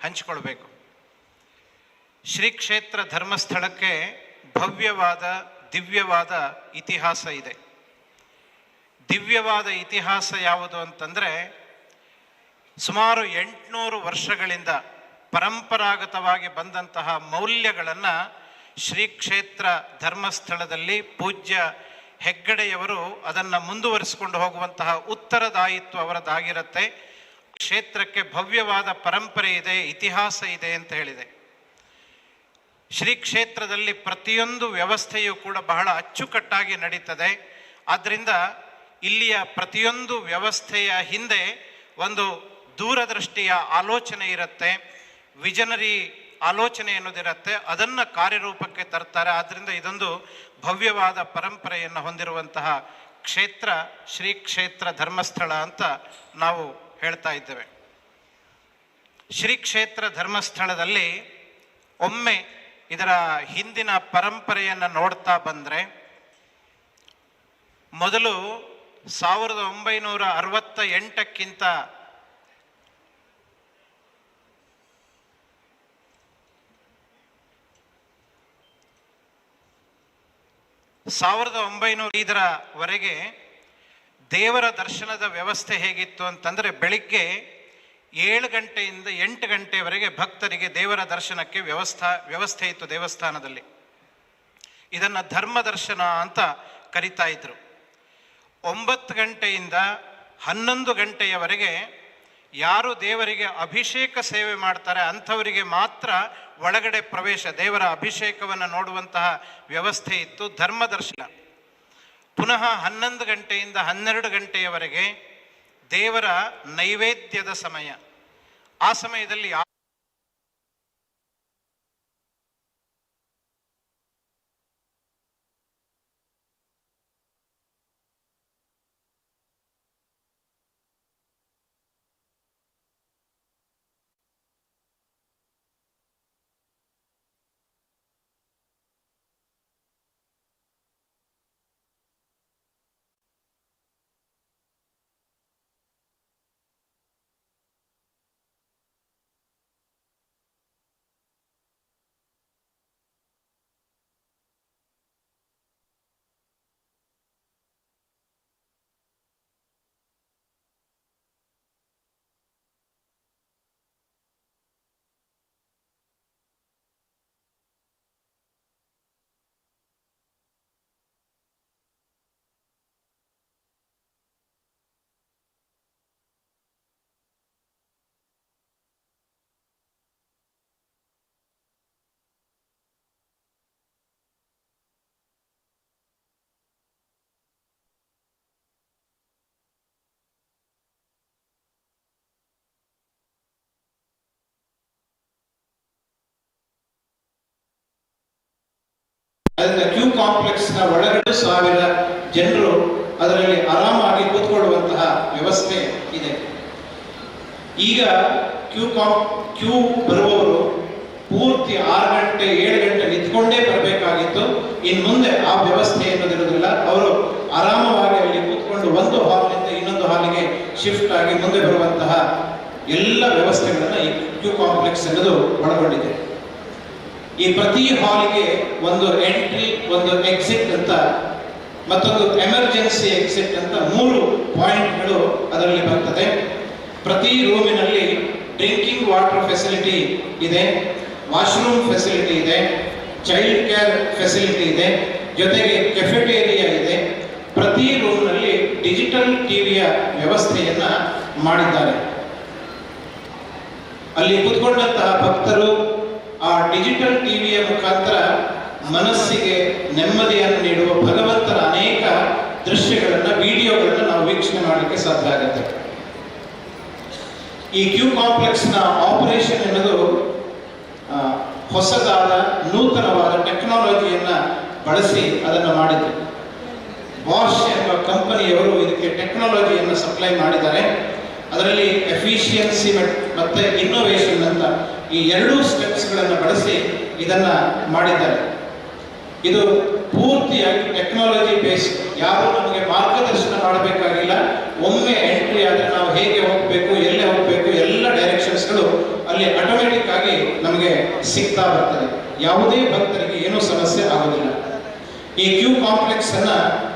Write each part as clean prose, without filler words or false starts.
ಹಂಚಿಕೊಳ್ಬೇಕು. ಶ್ರೀ ಕ್ಷೇತ್ರ ಧರ್ಮಸ್ಥಳಕ್ಕೆ ಭವ್ಯವಾದ ದಿವ್ಯವಾದ ಇತಿಹಾಸ ಇದೆ. ದಿವ್ಯವಾದ ಇತಿಹಾಸ ಯಾವುದು ಅಂತಂದರೆ, ಸುಮಾರು 800 ವರ್ಷಗಳಿಂದ ಪರಂಪರಾಗತವಾಗಿ ಬಂದಂತಹ ಮೌಲ್ಯಗಳನ್ನು ಶ್ರೀ ಕ್ಷೇತ್ರ ಧರ್ಮಸ್ಥಳದಲ್ಲಿ ಪೂಜ್ಯ ಹೆಗ್ಗಡೆಯವರು ಅದನ್ನು ಮುಂದುವರಿಸಿಕೊಂಡು ಹೋಗುವಂತಹ ಉತ್ತರದಾಯಿತ್ವ ಅವರದ್ದಾಗಿರುತ್ತೆ. ಕ್ಷೇತ್ರಕ್ಕೆ ಭವ್ಯವಾದ ಪರಂಪರೆ ಇದೆ, ಇತಿಹಾಸ ಇದೆ ಅಂತ ಹೇಳಿದೆ. ಶ್ರೀ ಕ್ಷೇತ್ರದಲ್ಲಿ ಪ್ರತಿಯೊಂದು ವ್ಯವಸ್ಥೆಯೂ ಕೂಡ ಬಹಳ ಅಚ್ಚುಕಟ್ಟಾಗಿ ನಡೀತದೆ. ಆದ್ದರಿಂದ ಇಲ್ಲಿಯ ಪ್ರತಿಯೊಂದು ವ್ಯವಸ್ಥೆಯ ಹಿಂದೆ ಒಂದು ದೂರದೃಷ್ಟಿಯ ಆಲೋಚನೆ ಇರುತ್ತೆ, ವಿಜನರಿ ಆಲೋಚನೆ ಅನ್ನೋದಿರುತ್ತೆ, ಅದನ್ನು ಕಾರ್ಯರೂಪಕ್ಕೆ ತರ್ತಾರೆ. ಆದ್ದರಿಂದ ಇದೊಂದು ಭವ್ಯವಾದ ಪರಂಪರೆಯನ್ನು ಹೊಂದಿರುವಂತಹ ಕ್ಷೇತ್ರ ಶ್ರೀ ಕ್ಷೇತ್ರ ಧರ್ಮಸ್ಥಳ ಅಂತ ನಾವು ಹೇಳ್ತಾ ಇದ್ದೇವೆ. ಶ್ರೀ ಕ್ಷೇತ್ರ ಧರ್ಮಸ್ಥಳದಲ್ಲಿ ಒಮ್ಮೆ ಇದರ ಹಿಂದಿನ ಪರಂಪರೆಯನ್ನು ನೋಡ್ತಾ ಬಂದರೆ, ಮೊದಲು 1968ಕ್ಕಿಂತ ವರೆಗೆ ದೇವರ ದರ್ಶನದ ವ್ಯವಸ್ಥೆ ಹೇಗಿತ್ತು ಅಂತಂದರೆ, ಬೆಳಿಗ್ಗೆ 7 ಗಂಟೆಯಿಂದ 8 ಗಂಟೆವರೆಗೆ ಭಕ್ತರಿಗೆ ದೇವರ ದರ್ಶನಕ್ಕೆ ವ್ಯವಸ್ಥೆ ಇತ್ತು ದೇವಸ್ಥಾನದಲ್ಲಿ. ಇದನ್ನು ಧರ್ಮ ದರ್ಶನ ಅಂತ ಕರಿತಾ ಇದ್ರು. 9 ಗಂಟೆಯಿಂದ 11 ಗಂಟೆಯವರೆಗೆ ಯಾರು ದೇವರಿಗೆ ಅಭಿಷೇಕ ಸೇವೆ ಮಾಡ್ತಾರೆ ಅಂಥವರಿಗೆ ಮಾತ್ರ ಒಳಗಡೆ ಪ್ರವೇಶ, ದೇವರ ಅಭಿಷೇಕವನ್ನು ನೋಡುವಂತಹ ವ್ಯವಸ್ಥೆ ಇತ್ತು, ಧರ್ಮ ದರ್ಶನ. ಪುನಃ 11 ಗಂಟೆಯಿಂದ 12 ಗಂಟೆಯವರೆಗೆ ದೇವರ ನೈವೇದ್ಯದ ಸಮಯ. ಆ ಸಮಯದಲ್ಲಿ ಅದರಿಂದ ಕ್ಯೂ ಕಾಂಪ್ಲೆಕ್ಸ್ನ ಒಳಗಡೆ 1000 ಜನರು ಅದರಲ್ಲಿ ಆರಾಮಾಗಿ ಕೂತ್ಕೊಳ್ಳುವಂತಹ ವ್ಯವಸ್ಥೆ ಇದೆ. ಈಗ ಕ್ಯೂ ಬರುವವರು ಪೂರ್ತಿ 6 ಗಂಟೆ 7 ಗಂಟೆ ನಿಂತ್ಕೊಂಡೇ ಬರಬೇಕಾಗಿತ್ತು. ಇನ್ನು ಮುಂದೆ ಆ ವ್ಯವಸ್ಥೆ ಅನ್ನೋದಿರೋದಿಲ್ಲ. ಅವರು ಆರಾಮವಾಗಿ ಅಲ್ಲಿ ಕೂತ್ಕೊಂಡು ಒಂದು ಹಾಲ್ನಿಂದ ಇನ್ನೊಂದು ಹಾಲಿಗೆ ಶಿಫ್ಟ್ ಆಗಿ ಮುಂದೆ ಬರುವಂತಹ ಎಲ್ಲ ವ್ಯವಸ್ಥೆಗಳನ್ನು ಈ ಕ್ಯೂ ಕಾಂಪ್ಲೆಕ್ಸ್ ಅನ್ನೋದು ಒಳಗೊಂಡಿದೆ. ಈ ಪ್ರತಿ ಹಾಲಿಗೆ ಒಂದು ಎಂಟ್ರಿ, ಒಂದು ಎಕ್ಸಿಟ್ ಅಂತ, ಮತ್ತೊಂದು ಎಮರ್ಜೆನ್ಸಿ ಎಕ್ಸಿಟ್ ಅಂತ 3 ಪಾಯಿಂಟ್ಗಳು ಅದರಲ್ಲಿ ಬರ್ತದೆ. ಪ್ರತಿ ರೂಮಿನಲ್ಲಿ ಡ್ರಿಂಕಿಂಗ್ ವಾಟರ್ ಫೆಸಿಲಿಟಿ ಇದೆ, ವಾಶ್ರೂಮ್ ಫೆಸಿಲಿಟಿ ಇದೆ, ಚೈಲ್ಡ್ ಕೇರ್ ಫೆಸಿಲಿಟಿ ಇದೆ, ಜೊತೆಗೆ ಕೆಫೆಟೇರಿಯಾ ಇದೆ. ಪ್ರತಿ ರೂಮ್ನಲ್ಲಿ ಡಿಜಿಟಲ್ ಟಿವಿಯ ವ್ಯವಸ್ಥೆಯನ್ನ ಮಾಡಿದ್ದಾರೆ. ಅಲ್ಲಿ ಕೂತ್ಕೊಂಡಂತಹ ಭಕ್ತರು ಆ ಡಿಜಿಟಲ್ ಟಿವಿಯ ಮುಖಾಂತರ ಮನಸ್ಸಿಗೆ ನೆಮ್ಮದಿಯನ್ನು ನೀಡುವ ಭಗವಂತನ ಅನೇಕ ದೃಶ್ಯಗಳನ್ನು, ವಿಡಿಯೋಗಳನ್ನು ನಾವು ವೀಕ್ಷಣೆ ಮಾಡಲಿಕ್ಕೆ ಸಾಧ್ಯ ಆಗುತ್ತೆ. ಈ ಕ್ಯೂ ಕಾಂಪ್ಲೆಕ್ಸ್ನ ಆಪರೇಷನ್ ಎನ್ನುವುದು ಹೊಸದಾದ ನೂತನವಾದ ಟೆಕ್ನಾಲಜಿಯನ್ನು ಬಳಸಿ ಅದನ್ನು ಮಾಡಿದ್ರು. ಬಾಷ್ ಎಂಬ ಕಂಪನಿಯವರು ಇದಕ್ಕೆ ಟೆಕ್ನಾಲಜಿಯನ್ನು ಸಪ್ಲೈ ಮಾಡಿದ್ದಾರೆ. ಅದರಲ್ಲಿ ಎಫಿಷಿಯನ್ಸಿ ಮತ್ತು ಇನ್ನೋವೇಷನ್ ಅಂತ ಈ 2 ಸ್ಟೆಪ್ಸ್ಗಳನ್ನು ಬಳಸಿ ಇದನ್ನು ಮಾಡಿದ್ದಾರೆ. ಇದು ಪೂರ್ತಿಯಾಗಿ ಟೆಕ್ನಾಲಜಿ ಬೇಸ್ಡ್. ಯಾರು ನಮಗೆ ಮಾರ್ಗದರ್ಶನ ಮಾಡಬೇಕಾಗಿಲ್ಲ. ಒಮ್ಮೆ ಎಂಟ್ರಿ ಆದರೆ ನಾವು ಹೇಗೆ ಹೋಗಬೇಕು, ಎಲ್ಲೇ ಹೋಗಬೇಕು, ಎಲ್ಲ ಡೈರೆಕ್ಷನ್ಸ್ಗಳು ಅಲ್ಲಿ ಆಟೋಮೆಟಿಕ್ ಆಗಿ ನಮಗೆ ಸಿಗ್ತಾ ಬರ್ತದೆ. ಯಾವುದೇ ಭಕ್ತರಿಗೆ ಏನೂ ಸಮಸ್ಯೆ ಆಗೋದಿಲ್ಲ. ಈ ಕ್ಯೂ ಕಾಂಪ್ಲೆಕ್ಸ್ ಅನ್ನ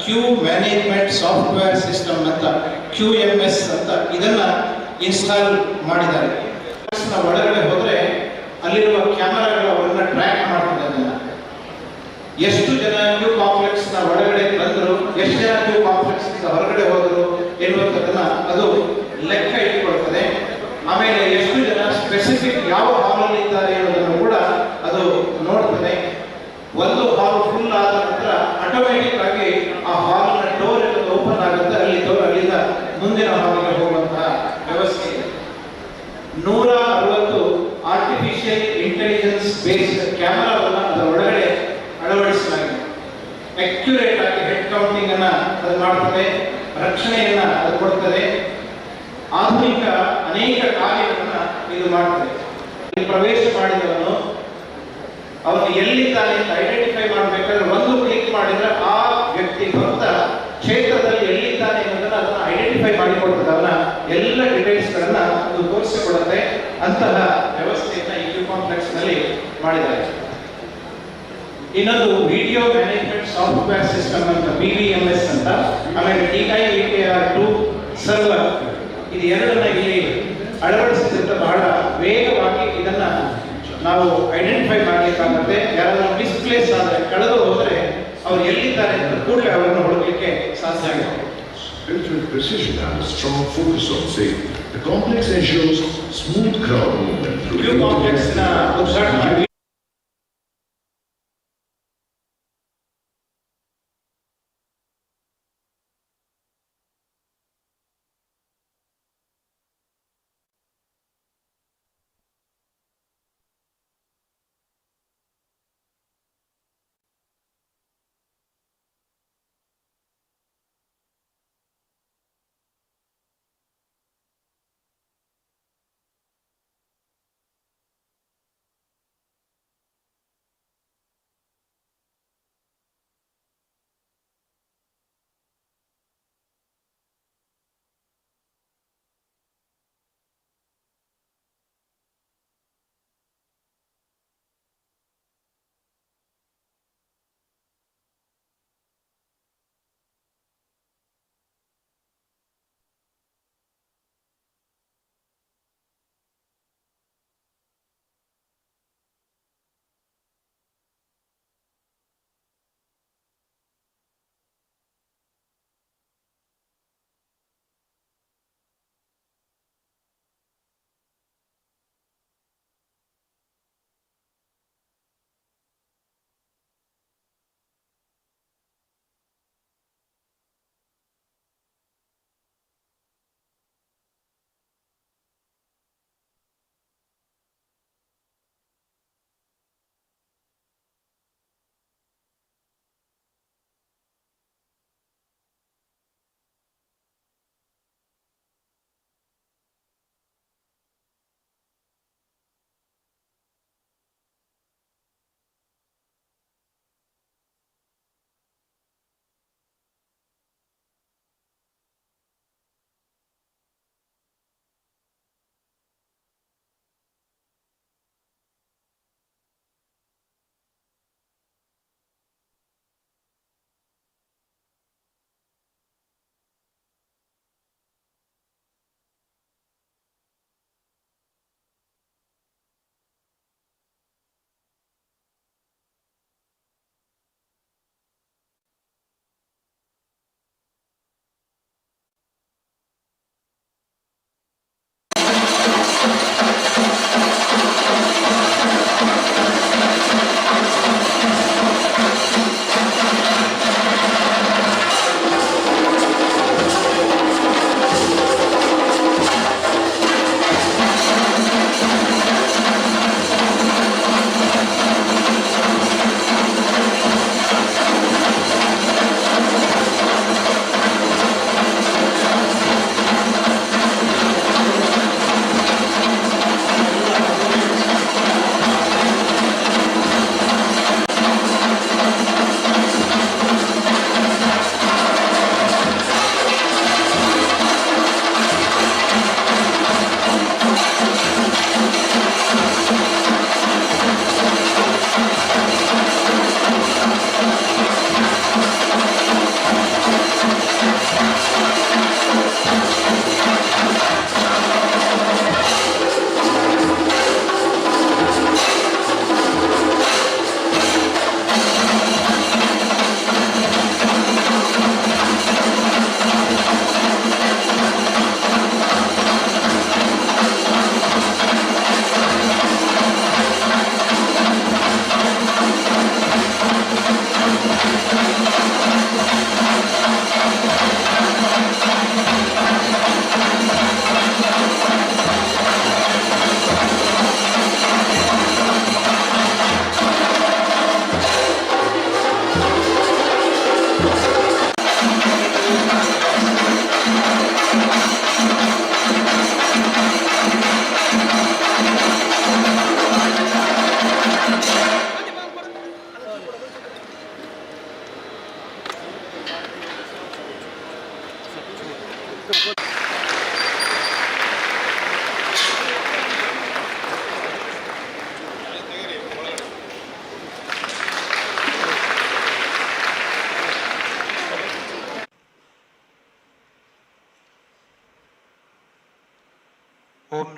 ಕ್ಯೂ ಮ್ಯಾನೇಜ್ಮೆಂಟ್ ಸಾಫ್ಟ್ವೇರ್ ಸಿಸ್ಟಮ್ ಅಂತ QMS ಅಂತ ಇದನ್ನ ಇನ್ಸ್ಟಾಲ್ ಮಾಡಿದ್ದಾರೆ. ಒಳಗಡೆ ಹೋದ್ರೆ ಅಲ್ಲಿರುವ ಕ್ಯಾಮರಾಗಳು ಅವರನ್ನ ಟ್ರ್ಯಾಕ್ ಮಾಡ್ತದೆ. ಅದನ್ನ ಎಷ್ಟು ಜನ ಕ್ಯೂ ಕಾಂಪ್ಲೆಕ್ಸ್ ನ ಒಳಗಡೆ ಬಂದರು, ಎಷ್ಟು ಜನ ಕ್ಯೂ ಕಾಂಪ್ಲೆಕ್ಸ್ ಹೊರಗಡೆ ಹೋದರು ಎನ್ನುವಂಥದ್ದನ್ನ ಅದು ಲೆಕ್ಕ ಇಟ್ಕೊಳ್ತದೆ. ಆಮೇಲೆ ಎಷ್ಟು ಜನ ಸ್ಪೆಸಿಫಿಕ್ ಯಾವ ಹಾಲಲ್ಲಿ ಇದ್ದಾರೆ ಅನ್ನೋದನ್ನು ಕೂಡ ಅದು ನೋಡ್ತದೆ. ಒಂದು ಹಾಲ್ ಫುಲ್ ಆದ ನಂತರ ಆಟೋಮೆಟಿಕ್ ಆಗಿ ಆ ಹಾಲ್ನ ಡೋರ್ ಓಪನ್ ಆಗುತ್ತೆ. ಅಲ್ಲಿಂದ ಮುಂದಿನ ಹಾಲಿಗೆ ಹೋಗುವಂತಹ ವ್ಯವಸ್ಥೆ ಇದೆ. 160 ಆರ್ಟಿಫಿಷಿಯಲ್ ಇಂಟೆಲಿಜೆನ್ಸ್ ಬೇಸ್ಡ್ ಕ್ಯಾಮರಾವನ್ನು ಅದರ ಒಳಗಡೆ ಅಳವಡಿಸಲಾಗಿದೆ. ಅಕ್ಯುರೇಟ್ ಆಗಿ ಹೆಡ್ ಕೌಂಟಿಂಗ್ ಅನ್ನ ಅದು ಮಾಡ್ತದೆ, ರಕ್ಷಣೆಯನ್ನ ಅದು ಕೊಡ್ತದೆ. ಆಧುನಿಕ ಅನೇಕ ಕಾರ್ಯಗಳನ್ನ ಇದು ಮಾಡ್ತದೆ. ಪ್ರವೇಶ ಮಾಡಿದವನು ಅವನು ಎಲ್ಲಿದ್ದಾನೆ ಅಂತ ಐಡೆಂಟಿಫೈ ಮಾಡಬೇಕಾದ್ರೆ ಒಂದು ಕ್ಲಿಕ್ ಮಾಡಿದ್ರೆ ಆ ವ್ಯಕ್ತಿ ಭಕ್ತ ಕ್ಷೇತ್ರದಲ್ಲಿ ಎಲ್ಲಿದ್ದಾನೆ ಅನ್ನೋದನ್ನ ಅದನ್ನ ಐಡೆಂಟಿಫೈ ಮಾಡಿಕೊಡ್ತದೆ. ಅವನ ಎಲ್ಲ ಡೀಟೇಲ್ಸ್ ಗಳನ್ನ ಅದು ತೋರಿಸಿಕೊಡುತ್ತೆ. ಅಂತಹ ವ್ಯವಸ್ಥೆಯನ್ನ ಈ ಕ್ಯೂ ಕಾಂಪ್ಲೆಕ್ಸ್ ನಲ್ಲಿ ಮಾಡಿದ್ದಾರೆ. ಇನ್ನೊಂದು ವಿಡಿಯೋ ಮ್ಯಾನೇಜ್ಮೆಂಟ್ ಸಾಫ್ಟ್ವೇರ್ ಸಿಸ್ಟಮ್ ಅಂತ BVMS ಅಂತ, ಆಮೇಲೆ DIVR2 ಸರ್ವರ್, ಇದು ಎರಡನ್ನ ಇಲ್ಲಿ ಅಳವಡಿಸಿದ್ರೆ ಬಹಳ ವೇಗವಾಗಿ ಇದನ್ನ ನಾವು ಐಡೆಂಟಿಫೈ ಮಾಡಲಿಕ್ಕಾಗುತ್ತೆ. ಯಾರಾದ್ರೂ ಮಿಸ್ಪ್ಲೇಸ್ ಆದರೆ, ಕಳೆದು ಹೋದರೆ ಅವ್ರು ಎಲ್ಲಿದ್ದಾರೆ ಅಂತ ಕೂಡಲೇ ಅವರನ್ನು ಹುಡುಕಲಿಕ್ಕೆ ಸಾಧ್ಯ ಆಗುತ್ತೆ. Built with precision and a strong focus on safety, the complex ensures smooth crowd movement through queue complex ನ ಉದ್ಘಾಟನೆ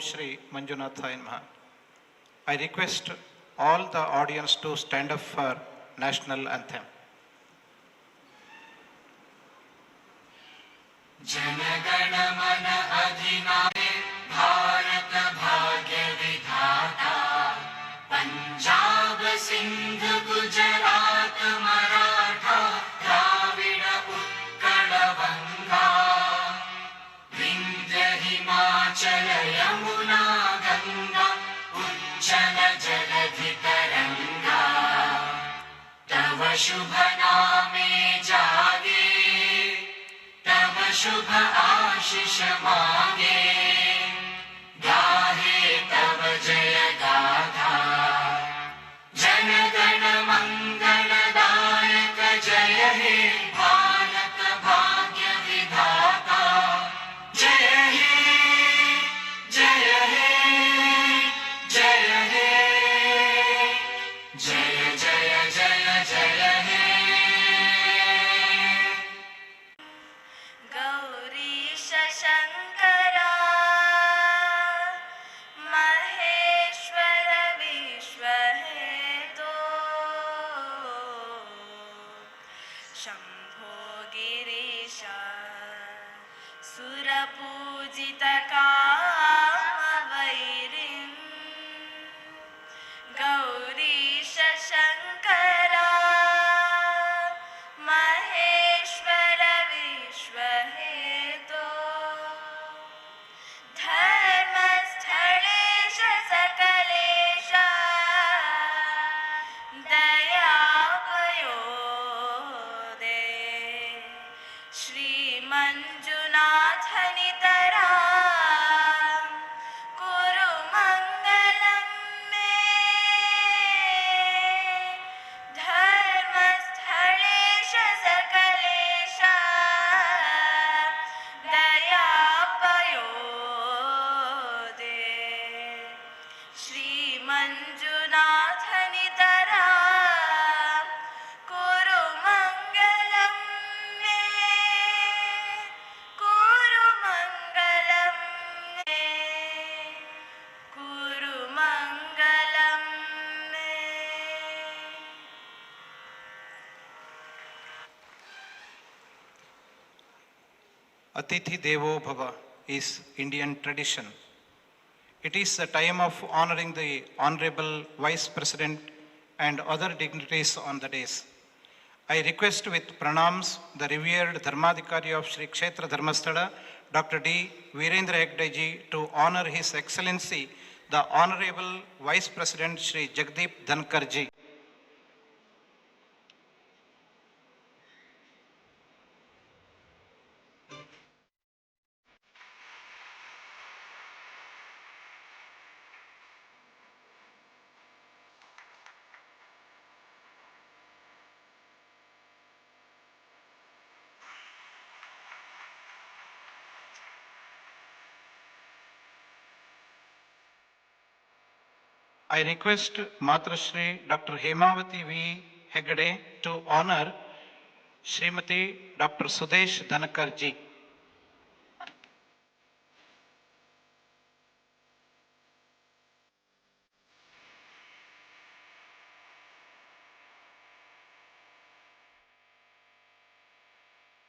Shri Manjunatha Namaha. I request all the audience to stand up for national anthem. जनगण मन अधिनायक भारत भाग्य विधाता पंजाब सिंध गुजरात मराठा द्राविड़ उत्कल बंगा विंध्य हिमाचल यमुना गंगा उच्चल जलधि तरंगा तव शुभ नामे जागे तव शुभ आशीष मांगे गाहे तव जय गाथा जन गण मंगलदायक जय हे भारत भाग्य विधाता जय हे जय हे जय हे जय जय जय जय हे गौरीश शङ्करा महेश्वर विश्वहेतो शम्भो गिरीश सुरपूजितकामवैरिन् गौरीश शङ्करा महेश्वर विश्वहेतो धर्मस्थलेश सकलेश दयापयोदे श्रीमञ्जुनाथनितरा कुरु मङ्गलं मे धर्मस्थलेश सकलेश दयापयोदे श्रीमञ्जुनाथनितरा कुरु मङ्गलं मे कुरु मङ्गलं मे कुरु मङ्गलं मे Atithi Devo Bhava is Indian tradition. It is a time of honoring the Honorable Vice President and other dignitaries on the days. I request with pranams the revered Dharmadhikari of Sri Kshetra Dharmasthala, Dr. D. Virendra Hegdeji, to honor His Excellency, the Honorable Vice President Sri Jagdeep Dhankarji. I request Matrashri Dr. Hemavati V. Hegde to honor Srimati Dr. Sudesh Dhanakarji.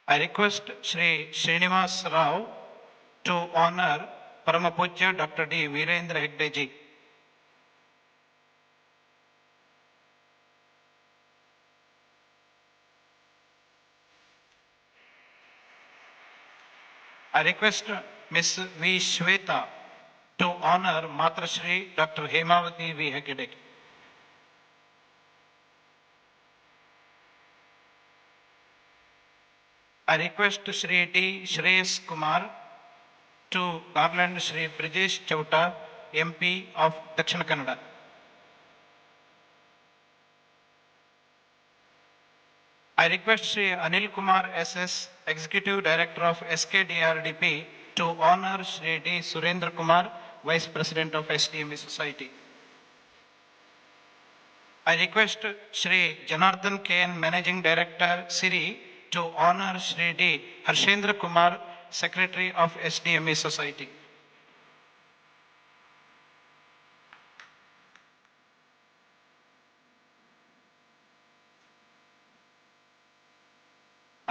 I request Sri Srinivas Rao to honor Paramapujya Dr. D. Virendra Hegdeji. I request Ms. V. Shweta to honor Matrashri Dr. Hemavati V. Hegde. I request Sri D. Shreyas Kumar to garland Sri Brijesh Chauta, MP of Dakshina Kannada. I request Sri Anil Kumar SS, Executive Director of SKDRDP, to honor Sri D. Surendra Kumar, Vice President of SDMA Society. I request Sri Janardhan KN, Managing Director, Siri, to honor Sri D. Harshendra Kumar, Secretary of SDMA Society.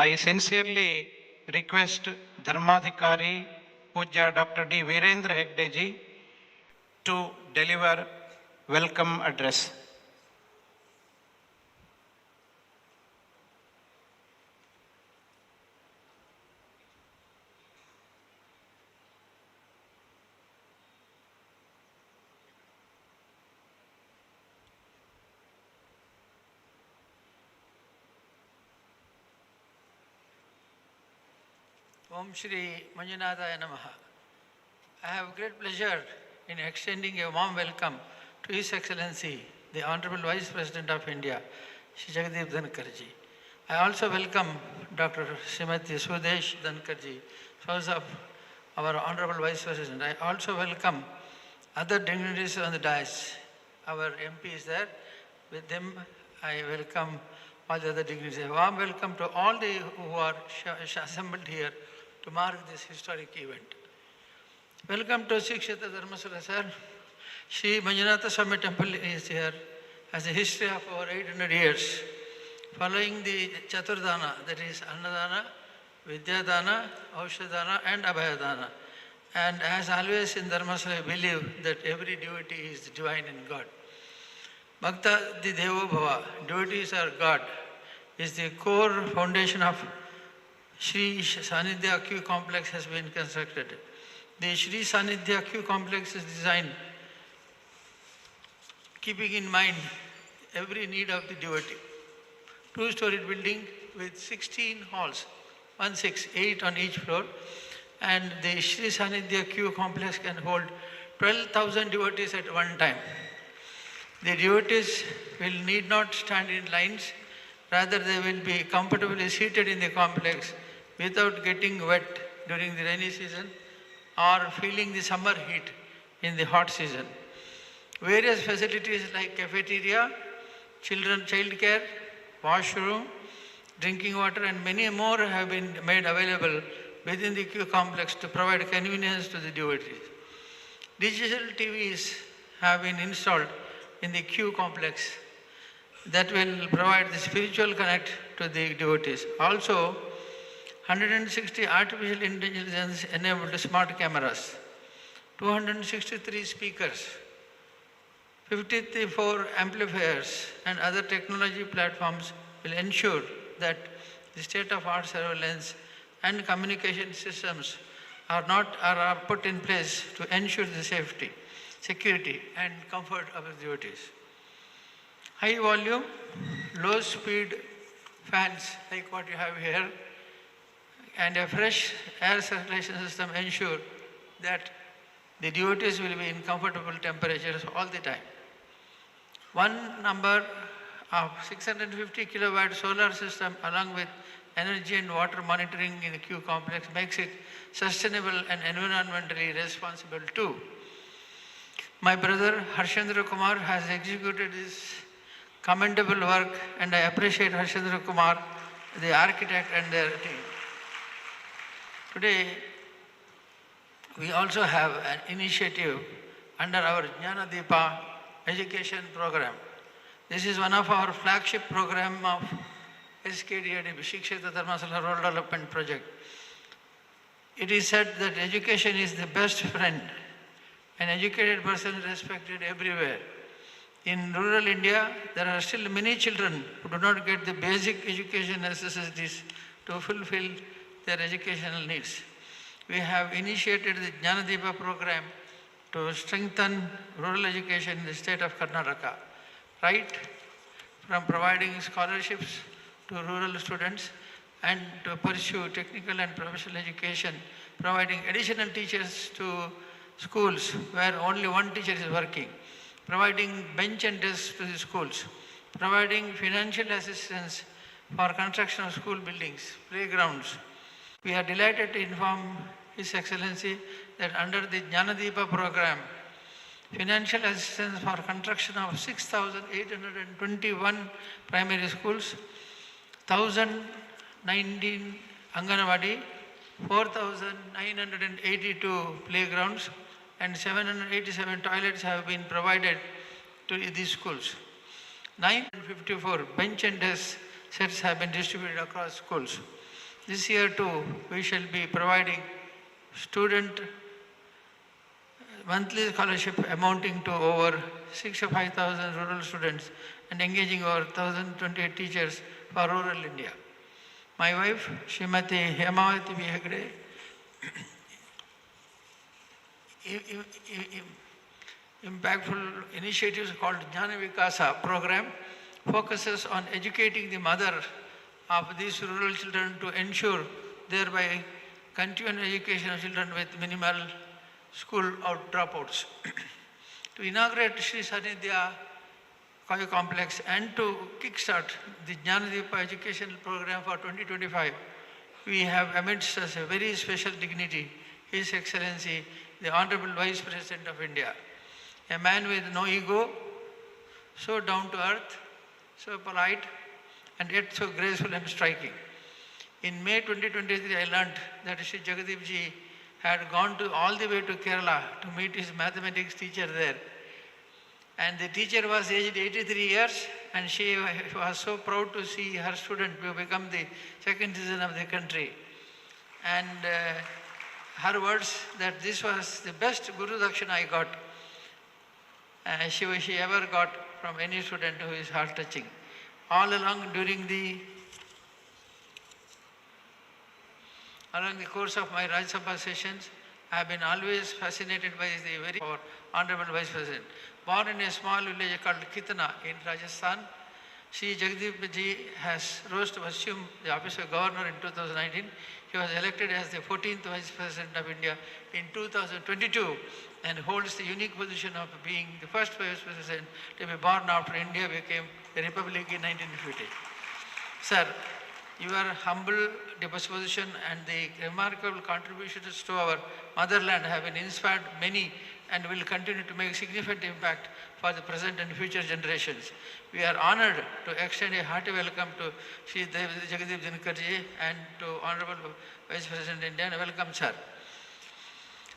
I sincerely request Dharmadhikari Pujya Dr. D. Virendra Hegdeji to deliver welcome address. Om Shri Manjunathaya Namaha. I have great pleasure in extending a warm welcome to His Excellency, the Honorable Vice President of India, Shri Jagdeep Dhankarji. I also welcome Dr. Srimati Sudesh Dhankarji, spouse of our Honorable Vice President. I also welcome other dignitaries on the dais. Our MP is there. With them, I welcome all the other dignitaries. A warm welcome to all the who are assembled here to mark this historic event. Welcome to Sri Kshetra Dharmasala, sir. Sri Manjunatha Swami Temple is here, has a history of over 800 years, following the Chaturdana, that is Annadana, Vidyadana, Aushadana and Abhayadana. And as always in Dharmasala, we believe that every devotee is divine in God. Bhakta di Devo Bhava, devotees are God, is the core foundation of Sri Sanidhya Q complex has been constructed. The Sri Sanidhya Q complex is designed keeping in mind every need of the devotee. Two-story building with 16 halls, 8 on each floor, and the Sri Sanidhya Q complex can hold 12,000 devotees at one time. The devotees will need not stand in lines, rather they will be comfortably seated in the complex without getting wet during the rainy season or feeling the summer heat in the hot season. Various facilities like cafeteria, child care, washroom, drinking water and many more have been made available within the Q complex to provide convenience to the devotees. Digital TVs have been installed in the Q complex that will provide the spiritual connect to the devotees. Also, 160 artificial intelligence enabled smart cameras, 263 speakers, 54 amplifiers and other technology platforms will ensure that the state-of-art surveillance and communication systems are put in place to ensure the safety, security and comfort of the devotees. High volume, low speed fans like what you have here and a fresh air circulation system ensure that the devotees will be in comfortable temperatures all the time. One number of 650 kilowatt solar system along with energy and water monitoring in the Q complex makes it sustainable and environmentally responsible too. My brother Harshendra Kumar has executed this commendable work and I appreciate Harshendra Kumar, the architect and their team. Today, we also have an initiative under our Jnana Deepa education program. This is one of our flagship program of SKDAD, Sri Kshetra Dharmasala Rural Development Project. It is said that education is the best friend. An educated person is respected everywhere. In rural India, there are still many children who do not get the basic education necessities to fulfill their educational needs. We have initiated the Jnana Deepa program to strengthen rural education in the state of Karnataka, right from providing scholarships to rural students and to pursue technical and professional education, providing additional teachers to schools where only one teacher is working, providing bench and desks to the schools, providing financial assistance for construction of school buildings, playgrounds. We are delighted to inform His Excellency that under the Jnana Deepa program, financial assistance for construction of 6,821 primary schools, 1,019 Anganwadi, 4,982 playgrounds and 787 toilets have been provided to these schools. 954 bench and desk sets have been distributed across schools. This year too, we shall be providing student monthly scholarship amounting to over 65,000 rural students and engaging over 1,028 teachers for rural India. My wife, Srimati Hemavati B. Hegde, impactful initiatives called Jnana Vikasa program focuses on educating the mother of these rural children to ensure thereby continued education of children with minimal school out dropouts. To inaugurate Sri Sanidhya Kavya Complex and to kickstart the Jnanadeepa educational program for 2025, we have amidst us a very special dignity, His Excellency, the Honorable Vice President of India, a man with no ego, so down to earth, so polite, and yet so graceful and striking. In May 2023, I learned that Sri Jagadeep ji had gone all the way to Kerala to meet his mathematics teacher there. And the teacher was aged 83 years, and she was so proud to see her student become the second citizen of the country. And her words that this was the best Guru Dakshina I got, she ever got from any student who is heart-touching. All along along the course of my Rajya Sabha sessions, I have been always fascinated by the very Honorable Vice President. Born in a small village called Kitna in Rajasthan, Sri Jagadeep ji has rose to assume the office of Governor in 2019. He was elected as the 14th Vice President of India in 2022 and holds the unique position of being the first Vice President to be born after India became a republic in 1950. Sir, your humble disposition and the remarkable contributions to our motherland have been inspired many and will continue to make significant impact for the present and future generations. We are honored to extend a hearty welcome to Sri Jagadeep Dhankarji and to Honorable Vice President India. Welcome, sir.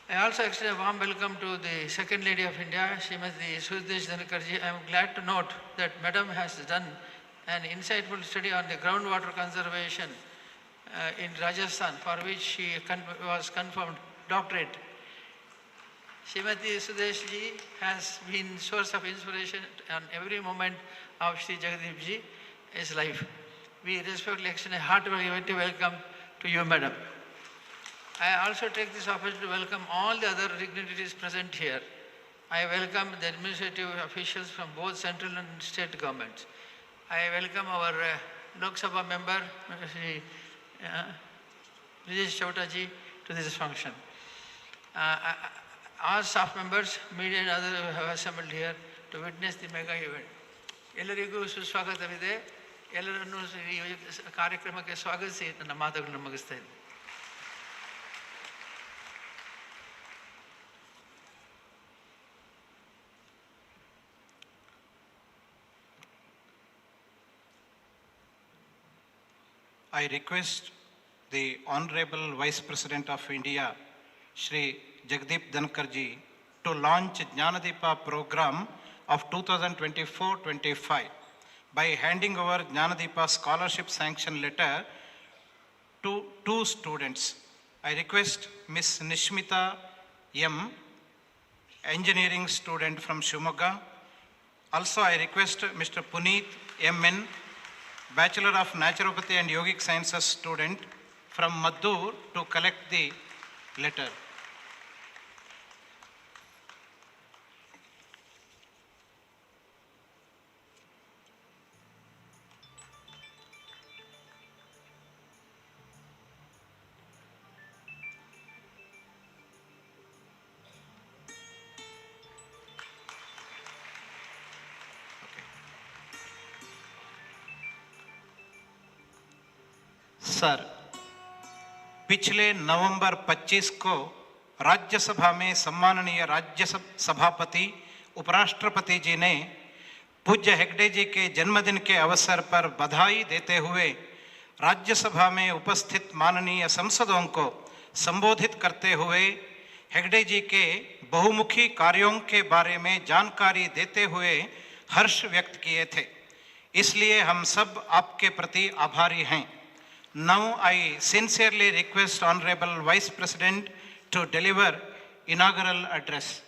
I also extend a warm welcome to the Second Lady of India, Srimati Sudesh Dhankarji. I am glad to note that Madam has done an insightful study on the groundwater conservation in Rajasthan, for which she was confirmed doctorate. Srimati Sudesh ji has been source of inspiration on every moment of Sri Jagadeep ji's life. We respectfully extend a hearty welcome to you, Madam. I also take this opportunity to welcome all the other dignitaries present here. I welcome the administrative officials from both central and state governments. I welcome our Lok Sabha member, Sri Rajesh Chowta ji, to this function. Our staff members, media and others who have assembled here to witness the mega event. ಎಲ್ಲರಿಗೂ ಸುಸ್ವಾಗತವಿದೆ. ಎಲ್ಲರನ್ನೂ ಈ ಕಾರ್ಯಕ್ರಮಕ್ಕೆ ಸ್ವಾಗತಿಸಿ ನನ್ನ ಮಾತುಗಳನ್ನು ಮುಗಿಸ್ತಾ ಇದ್ದೀನಿ. I request the Honorable Vice President of India, Shri Jagadeep Dhankarji, to launch Jnanadeepa program of 2024-25 by handing over Jnanadeepa scholarship sanction letter to 2 students. I request Ms. Nishmita M., engineering student from Shimoga. Also, I request Mr. Puneet M.N., Bachelor of Naturopathy and Yogic Sciences student from Maddur, to collect the letter. Sir, पिछले नवंबर 25 को राज्यसभा में सम्माननीय राज्य सभापति उपराष्ट्रपति जी ने पूज्य हेगड़े जी के जन्मदिन के अवसर पर बधाई देते हुए राज्यसभा में उपस्थित माननीय सांसदों को संबोधित करते हुए हेगड़े जी के बहुमुखी कार्यों के बारे में जानकारी देते हुए हर्ष व्यक्त किए थे। इसलिए हम सब आपके प्रति आभारी हैं। Now I sincerely request Honorable Vice President to deliver inaugural address.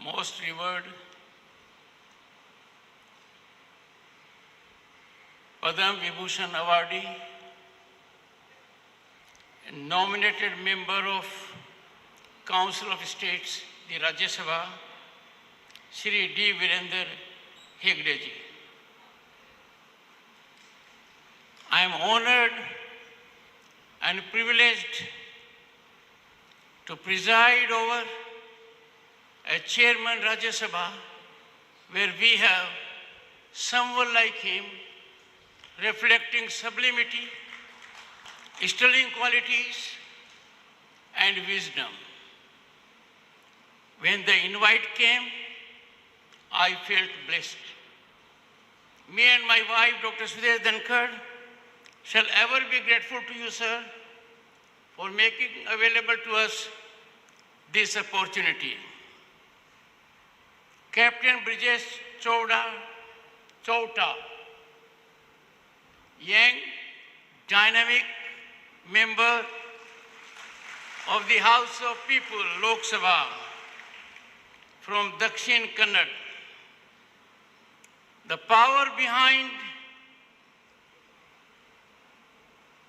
Most revered Padam Vibhushan awardee and nominated member of Council of States, the Rajya Sabha, Shri D. Virender Hegde ji. I am honored and privileged to preside over as Chairman Rajya Sabha, where we have someone like him reflecting sublimity, sterling qualities, and wisdom. When the invite came, I felt blessed. Me and my wife, Dr. Sudesh Dhankar, shall ever be grateful to you, sir, for making available to us this opportunity. Captain Brijesh Chowta, young, dynamic member of the House of People, Lok Sabha, from Dakshin Kannada. The power behind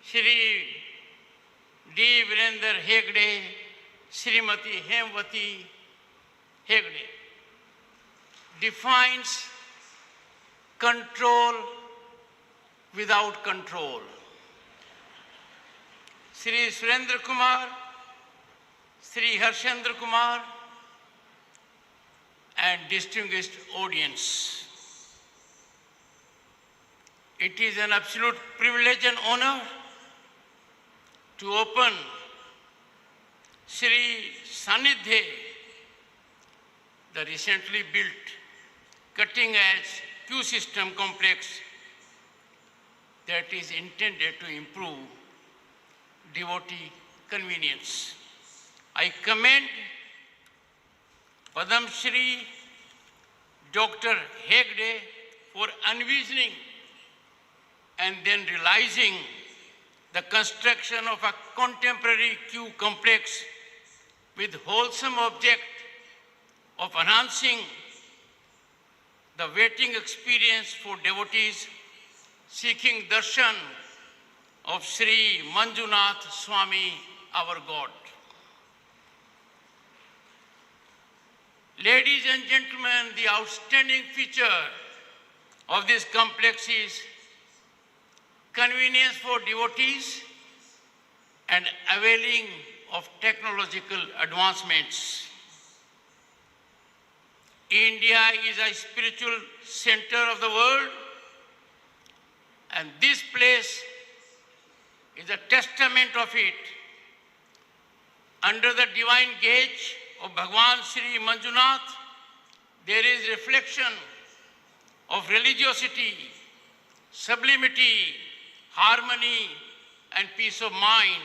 Shri D. Virender Hegde, Srimati Hemwati Hegde, defines control without control. Shri Surendra Kumar, Shri Harshendra Kumar, and distinguished audience. It is an absolute privilege and honor to open Shri Sanidhe, the recently built cutting-edge Q-system complex that is intended to improve devotee convenience. I commend Padam Shri Dr. Hegde for envisioning and then realizing the construction of a contemporary Q complex with wholesome object of enhancing the waiting experience for devotees seeking darshan of Sri Manjunath Swami, our God. Ladies and gentlemen, the outstanding feature of this complex is convenience for devotees and availing of technological advancements. India is a spiritual center of the world, and this place is a testament of it. Under the divine gaze of Bhagwan Sri Manjunath, there is reflection of religiosity, sublimity, harmony, and peace of mind.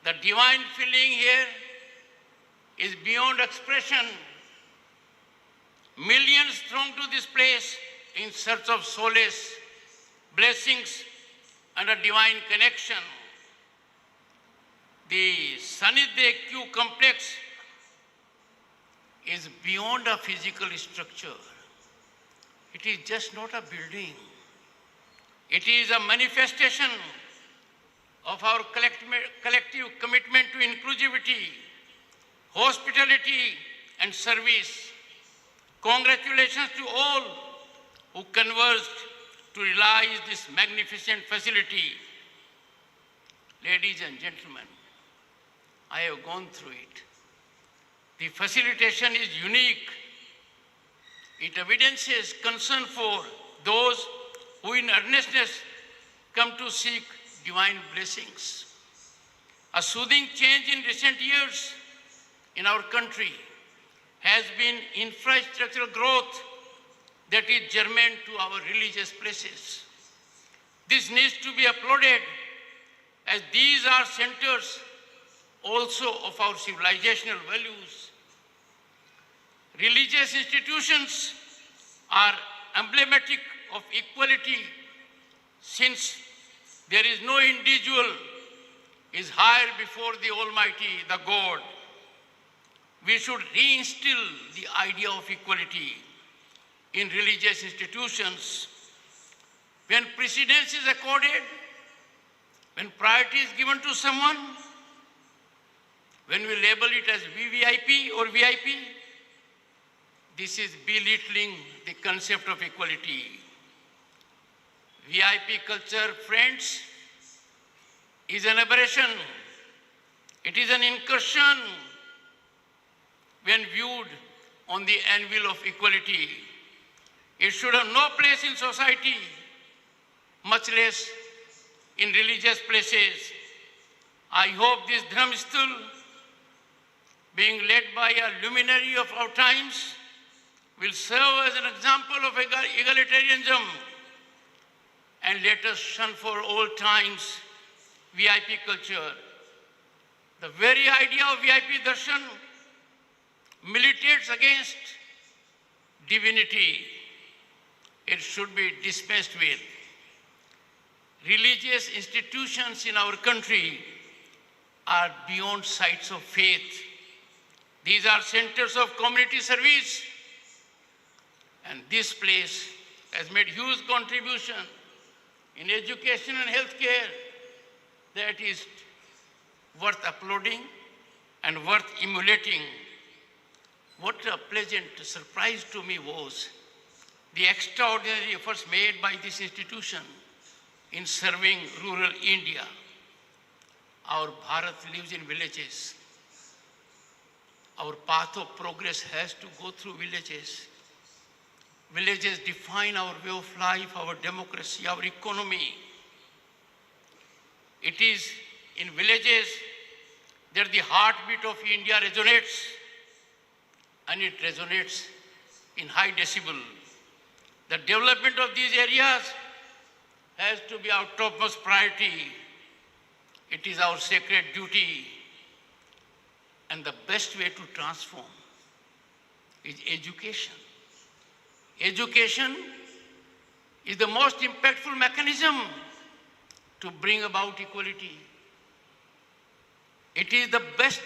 The divine feeling here is beyond expression. Millions throng to this place in search of solace, blessings, and a divine connection. The Sanidhe Q complex is beyond a physical structure. It is just not a building. It is a manifestation of our collective commitment to inclusivity, hospitality, and service. Congratulations to all who converged to realize this magnificent facility. Ladies and gentlemen, I have gone through it. The facilitation is unique. It evidences concern for those who in earnestness come to seek divine blessings. A soothing change in recent years in our country has been infrastructural growth that is germane to our religious places. This needs to be applauded, as these are centers also of our civilizational values. Religious institutions are emblematic of equality, since there is no individual is higher before the Almighty, the God. We should reinstill the idea of equality in religious institutions. When precedence is accorded, when priority is given to someone, when we label it as VVIP or VIP, this is belittling the concept of equality. VIP culture, friends, is an aberration. It is an incursion when viewed on the anvil of equality. It should have no place in society, much less in religious places. I hope this Dharmasthal, being led by a luminary of our times, will serve as an example of egalitarianism, and let us shun for all times VIP culture. The very idea of VIP darshan militates against divinity. It should be dispensed with. Religious institutions in our country are beyond sites of faith. These are centers of community service, and this place has made huge contribution in education and healthcare that is worth applauding and worth emulating. What a pleasant surprise to me was the extraordinary efforts made by this institution in serving rural India. Our Bharat lives in villages. Our path of progress has to go through villages. Villages define our way of life, our democracy, our economy. It is in villages that the heartbeat of India resonates, and it resonates in high decibel. The development of these areas has to be our topmost priority. It is our sacred duty, and the best way to transform is education. Education is the most impactful mechanism to bring about equality. It is the best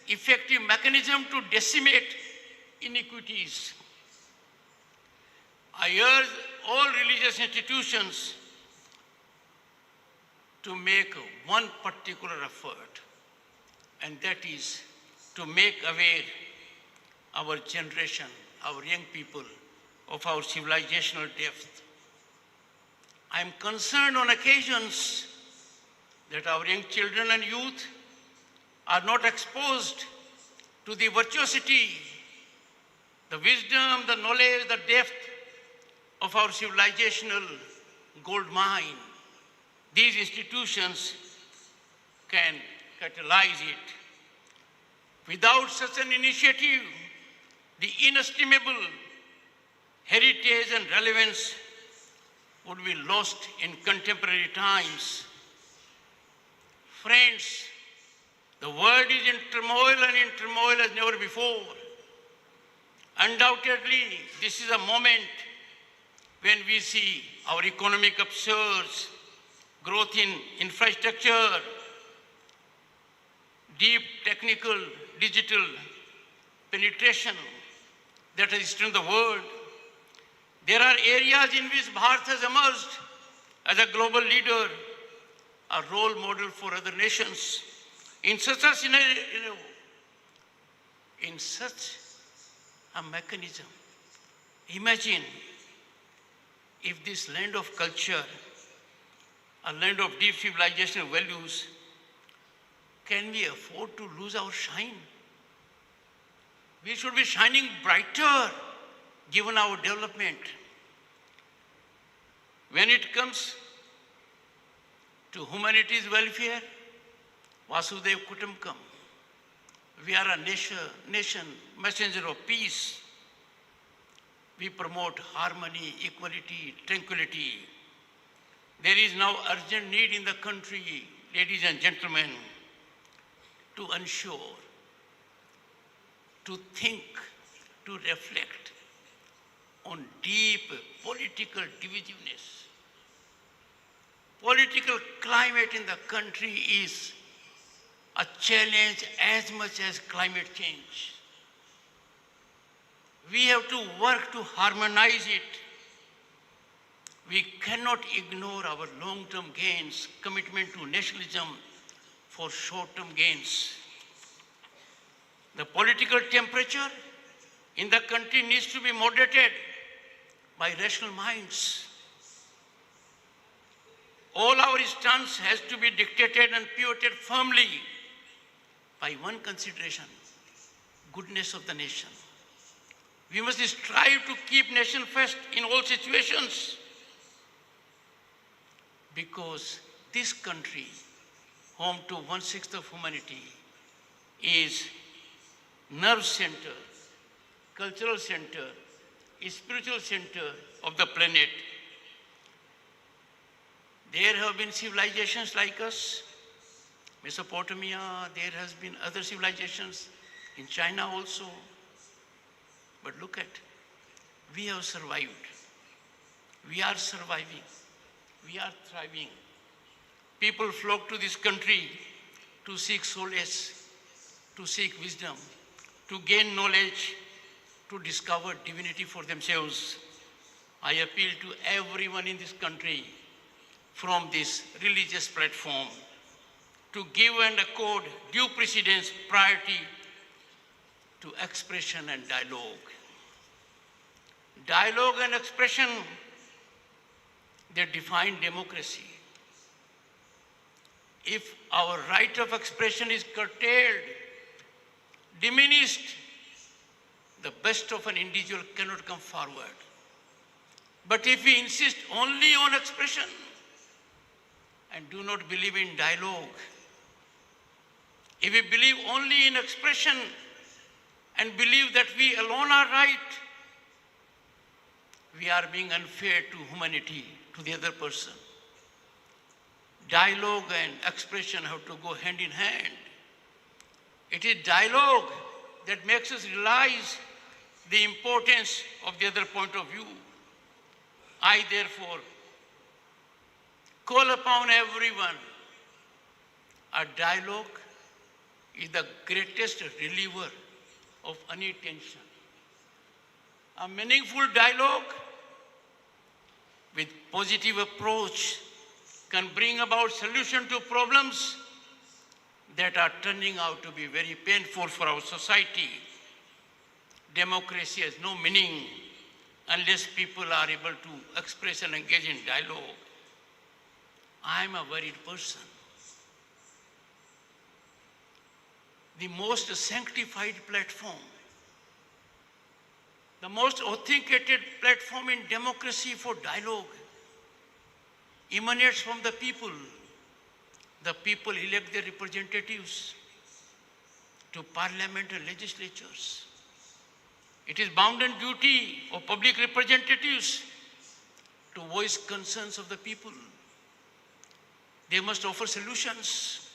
effective mechanism to decimate inequities. I urge all religious institutions to make one particular effort, and that is to make aware our generation, our young people, of our civilizational depth. I am concerned on occasions that our young children and youth are not exposed to the virtuosity, the wisdom, the knowledge, the depth of our civilizational gold mine. These institutions can catalyze it. Without such an initiative, the inestimable heritage and relevance would be lost in contemporary times. Friends, the world is in turmoil, and in turmoil as never before. Undoubtedly, this is a moment when we see our economic upsurge, growth in infrastructure, deep technical, digital penetration that has strengthened the world. There are areas in which Bharat has emerged as a global leader, a role model for other nations. In such a scenario, in such a mechanism, imagine if this land of culture, a land of deep civilizational values, can we afford to lose our shine? We should be shining brighter given our development. When it comes to humanity's welfare, Vasudev Kutumbakam. We are a nation, messenger of peace. We promote harmony, equality, tranquility. There is now urgent need in the country, ladies and gentlemen, to ensure, to think, to reflect, on deep political divisiveness. Political climate in the country is a challenge as much as climate change. We have to work to harmonize it. We cannot ignore our long-term gains, commitment to nationalism for short-term gains. The political temperature in the country needs to be moderated by rational minds. All our stance has to be dictated and pivoted firmly by one consideration: goodness of the nation. We must strive to keep nation first in all situations, because this country, home to 1/6 of humanity, is nerve center, cultural center, spiritual center of the planet. There have been civilizations like us, Mesopotamia, there has been other civilizations in China also. But look at, we have survived. We are surviving. We are thriving. People flock to this country to seek solace, to seek wisdom, to gain knowledge, to discover divinity for themselves. I appeal to everyone in this country from this religious platform to give and accord due precedence, priority to expression and dialogue. Dialogue and expression, they define democracy. If our right of expression is curtailed, diminished, the best of an individual cannot come forward. But if we insist only on expression and do not believe in dialogue, if we believe only in expression and believe that we alone are right, we are being unfair to humanity, to the other person. Dialogue and expression have to go hand in hand. It is dialogue that makes us realize the importance of the other point of view. I therefore call upon everyone. A dialogue is the greatest reliever of any tension. A meaningful dialogue with positive approach can bring about solution to problems that are turning out to be very painful for our society. Democracy has no meaning unless people are able to express and engage in dialogue. I am a worried person. The most sanctified platform, the most authenticated platform in democracy for dialogue emanates from the people. The people elect their representatives to parliament and legislatures. It is bounden duty of public representatives to voice concerns of the people. They must offer solutions.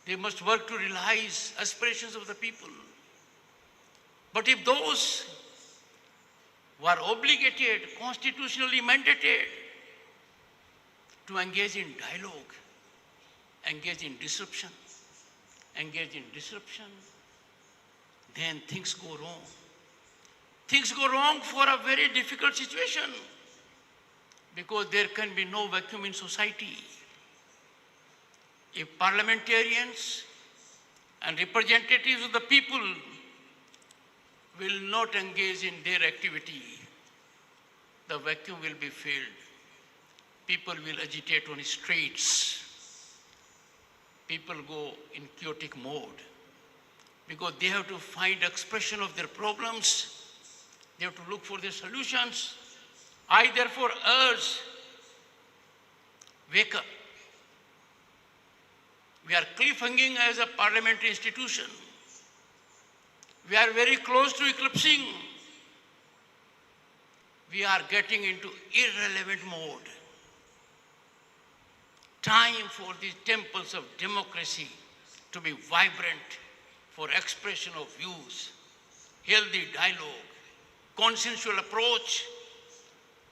They must work to realize aspirations of the people. But if those who are obligated, constitutionally mandated to engage in dialogue, engage in disruption, then things go wrong. Things go wrong for a very difficult situation because there can be no vacuum in society. If parliamentarians and representatives of the people will not engage in their activity, the vacuum will be filled. People will agitate on the streets. People go in chaotic mode because they have to find expression of their problems. They have to look for their solutions. I therefore urge, wake up. We are cliffhanging as a parliamentary institution. We are very close to eclipsing. We are getting into irrelevant mode. Time for these temples of democracy to be vibrant for expression of views, healthy dialogue, consensual approach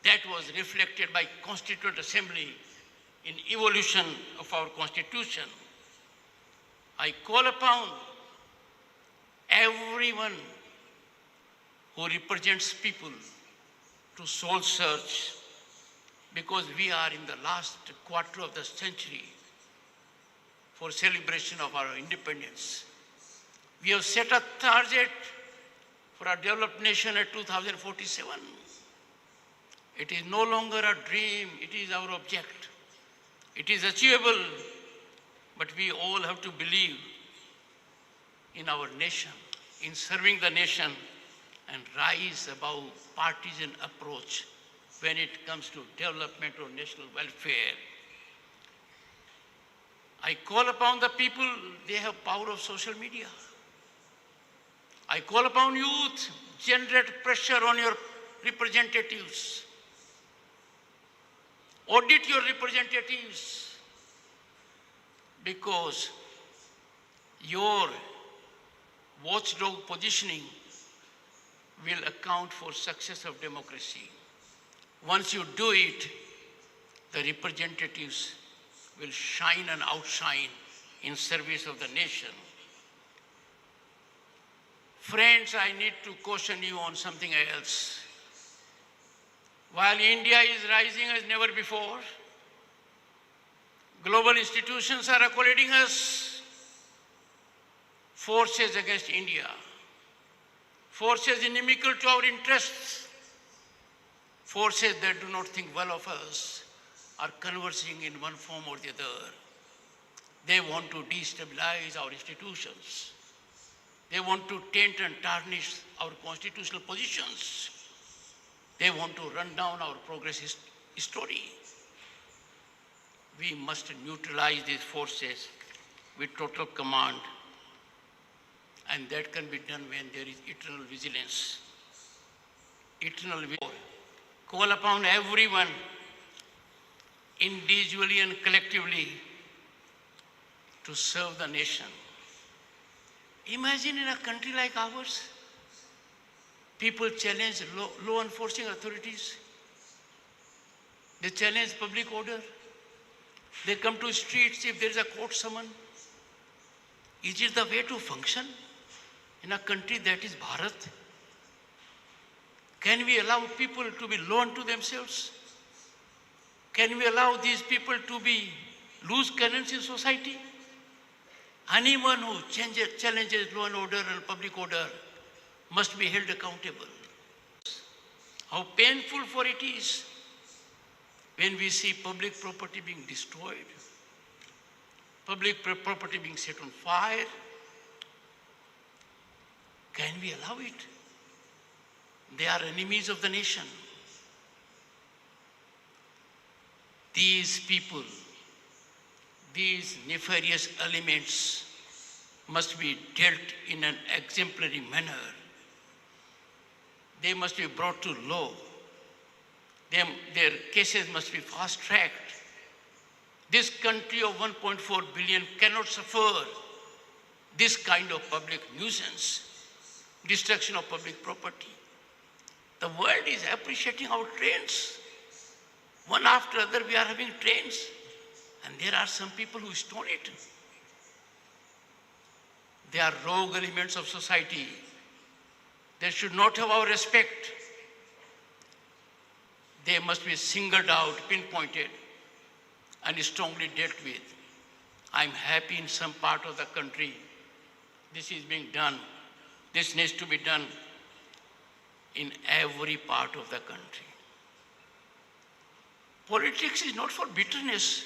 that was reflected by Constituent Assembly in evolution of our Constitution. I call upon everyone who represents people to soul search, because we are in the last quarter of the century for celebration of our independence. We have set a target for a developed nation at 2047. It is no longer a dream, it is our object. It is achievable, but we all have to believe in our nation, in serving the nation, and rise above partisan approach when it comes to development or national welfare. I call upon the people, they have power of social media. I call upon youth, generate pressure on your representatives. Audit your representatives, because your watchdog positioning will account for success of democracy. Once you do it, the representatives will shine and outshine in service of the nation. Friends, I need to caution you on something else. While India is rising as never before, global institutions are accolating us, forces against India, forces inimical to our interests, forces that do not think well of us are conversing in one form or the other. They want to destabilize our institutions. They want to taint and tarnish our constitutional positions. They want to run down our progress story. We must neutralize these forces with total command, and that can be done when there is eternal vigilance. Eternal vigilance. Call upon everyone, individually and collectively, to serve the nation. Imagine in a country like ours, people challenge law enforcing authorities. They challenge public order. They come to streets if there is a court summon. Is it the way to function in a country that is Bharat? Can we allow people to be law unto themselves? Can we allow these people to be loose cannons in society? Anyone who challenges law and order and public order must be held accountable. How painful for it is when we see public property being destroyed, public property being set on fire. Can we allow it? They are enemies of the nation. These people, these nefarious elements must be dealt in an exemplary manner. They must be brought to law. Their cases must be fast-tracked. This country of 1.4 billion cannot suffer this kind of public nuisance, destruction of public property. The world is appreciating our trains. One after other we are having trains, and there are some people who stone it. They are rogue elements of society. They should not have our respect. They must be singled out, pinpointed, and strongly dealt with. I'm happy in some part of the country this is being done. This needs to be done in every part of the country. Politics is not for bitterness.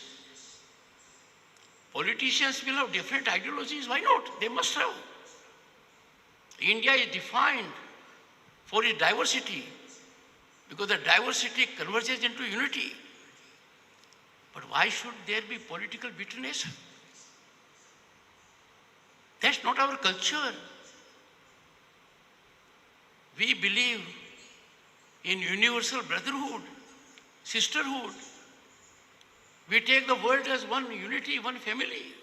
Politicians will have different ideologies. Why not? They must have. India is defined for its diversity, because the diversity converges into unity. But why should there be political bitterness? That's not our culture. We believe in universal brotherhood, sisterhood. We take the world as one unity, one family.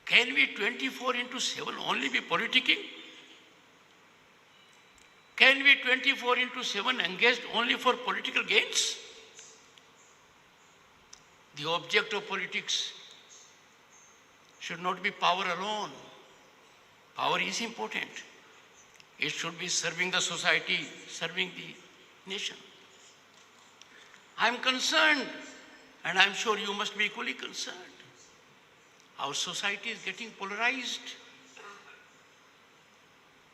Can we 24/7 only be politicking? Can we 24 into 7 engaged only for political gains? The object of politics should not be power alone. Power is important. It should be serving the society, serving the nation. I'm concerned, and I'm sure you must be equally concerned. Our society is getting polarized.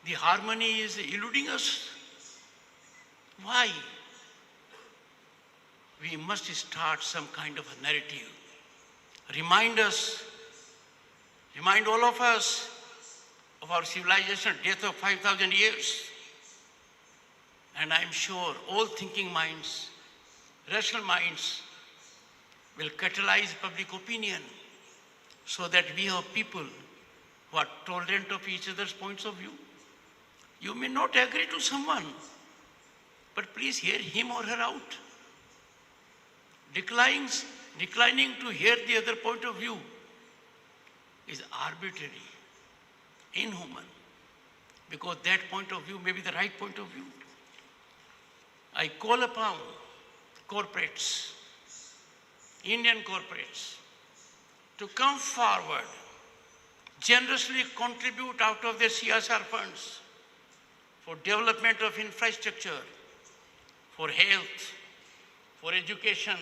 The harmony is eluding us. Why? We must start some kind of a narrative. Remind all of us of our civilization death of 5,000 years. And I'm sure all thinking minds, rational minds, will catalyze public opinion so that we have people who are tolerant of each other's points of view. You may not agree to someone, but please hear him or her out. Declining to hear the other point of view is arbitrary, inhuman, because that point of view may be the right point of view. I call upon corporates, Indian corporates, to come forward, generously contribute out of their CSR funds for development of infrastructure, for health, for education,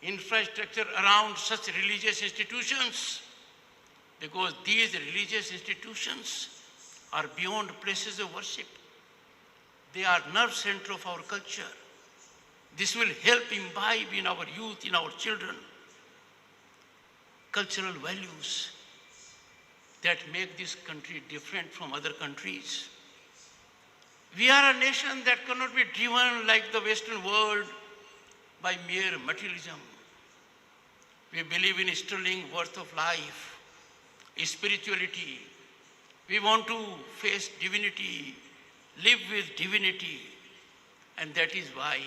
infrastructure around such religious institutions, because these religious institutions are beyond places of worship. They are nerve center of our culture. This will help imbibe in our youth, in our children, cultural values that make this country different from other countries. We are a nation that cannot be driven like the Western world by mere materialism. We believe in sterling worth of life, spirituality. We want to face divinity, live with divinity, and that is why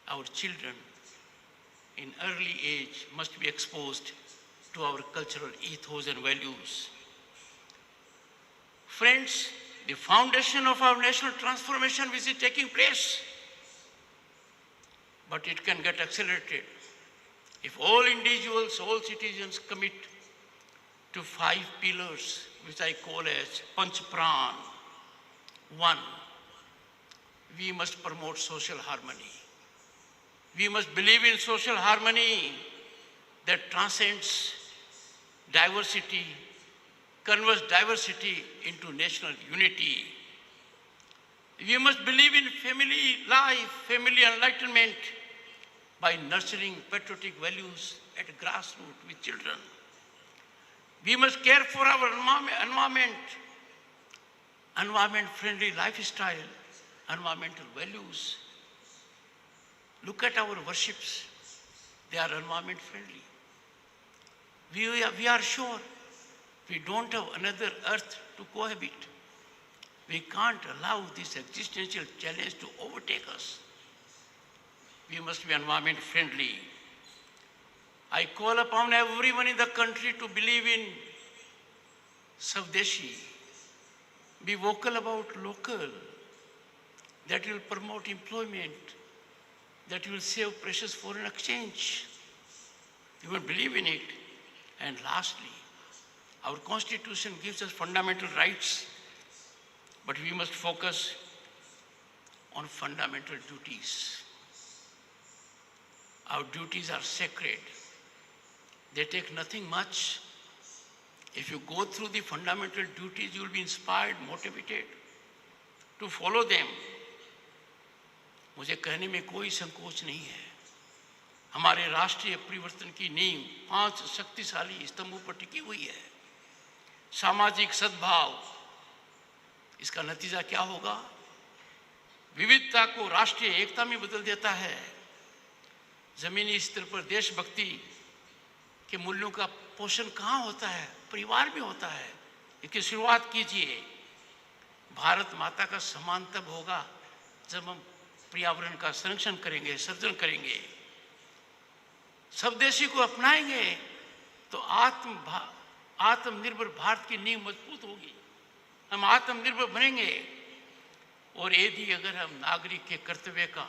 our children in early age must be exposed to our cultural ethos and values. Friends, the foundation of our national transformation which is taking place, but it can get accelerated if all individuals, all citizens commit to 5 pillars, which I call as Panch Pran. 1, we must promote social harmony. We must believe in social harmony that transcends diversity, converts diversity into national unity. We must believe in family life, family enlightenment by nurturing patriotic values at grassroots with children. We must care for our environment-friendly lifestyle, environmental values. Look at our worships. They are environment friendly. We are sure we don't have another earth to cohabit. We can't allow this existential challenge to overtake us. We must be environment friendly. I call upon everyone in the country to believe in Savdeshi. Be vocal about local. That will promote employment. That will save precious foreign exchange. You will believe in it. And lastly, our Constitution gives us fundamental rights, but we must focus on fundamental duties. Our duties are sacred. They take nothing much. If you go through the fundamental duties, you will be inspired, motivated to follow them. मुझे कहने में कोई संकोच नहीं है. हमारे राष्ट्रीय परिवर्तन की नींव 5 शक्तिशाली स्तंभों पर टिकी हुई है. सामाजिक सद्भाव, इसका नतीजा क्या होगा? विविधता को राष्ट्रीय एकता में बदल देता है. जमीनी स्तर पर देशभक्ति के मूल्यों का पोषण कहाँ होता है? परिवार में होता है. इसकी शुरुआत कीजिए. भारत माता का सम्मान तब होगा जब हम पर्यावरण का संरक्षण करेंगे, सर्जन करेंगे, स्वदेशी को अपनाएंगे, तो आत्मनिर्भर भारत की नींव मजबूत होगी. हम आत्मनिर्भर बनेंगे. और यदि अगर हम नागरिक के कर्तव्य का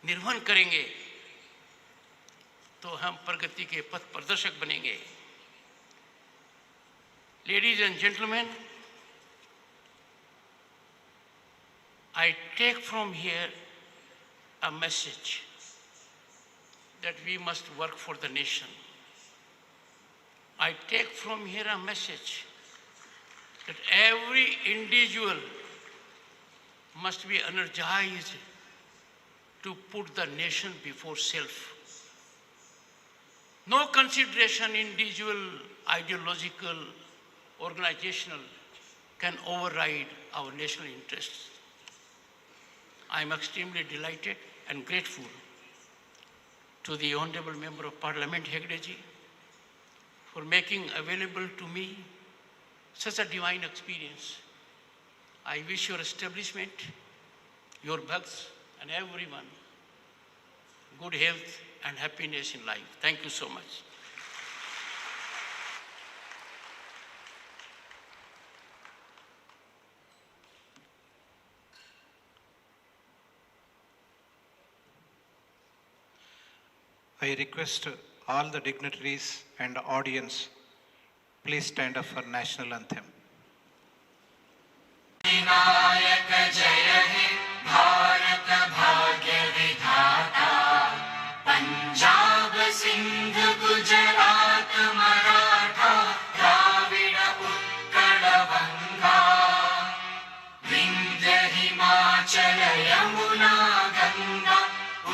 निर्वहन करेंगे तो हम प्रगति के पथ प्रदर्शक बनेंगे। Ladies and gentlemen, I take from here a message that we must work for the nation. I take from here a message that every individual must be energized to put the nation before self. No consideration, individual, ideological, organizational, can override our national interests. I am extremely delighted and grateful to the Honorable Member of Parliament, Hegdeji, for making available to me such a divine experience. I wish your establishment, your bhakts and everyone good health and happiness in life. Thank you so much. I request all the dignitaries and audience, please stand up for national anthem. Vinayak जय हे भारत भाग्य विधाता, पंजाब सिंध गुजरात मराठा द्राविड़ उत्कल बंगा, विंध्य हिमाचल यमुना गंगा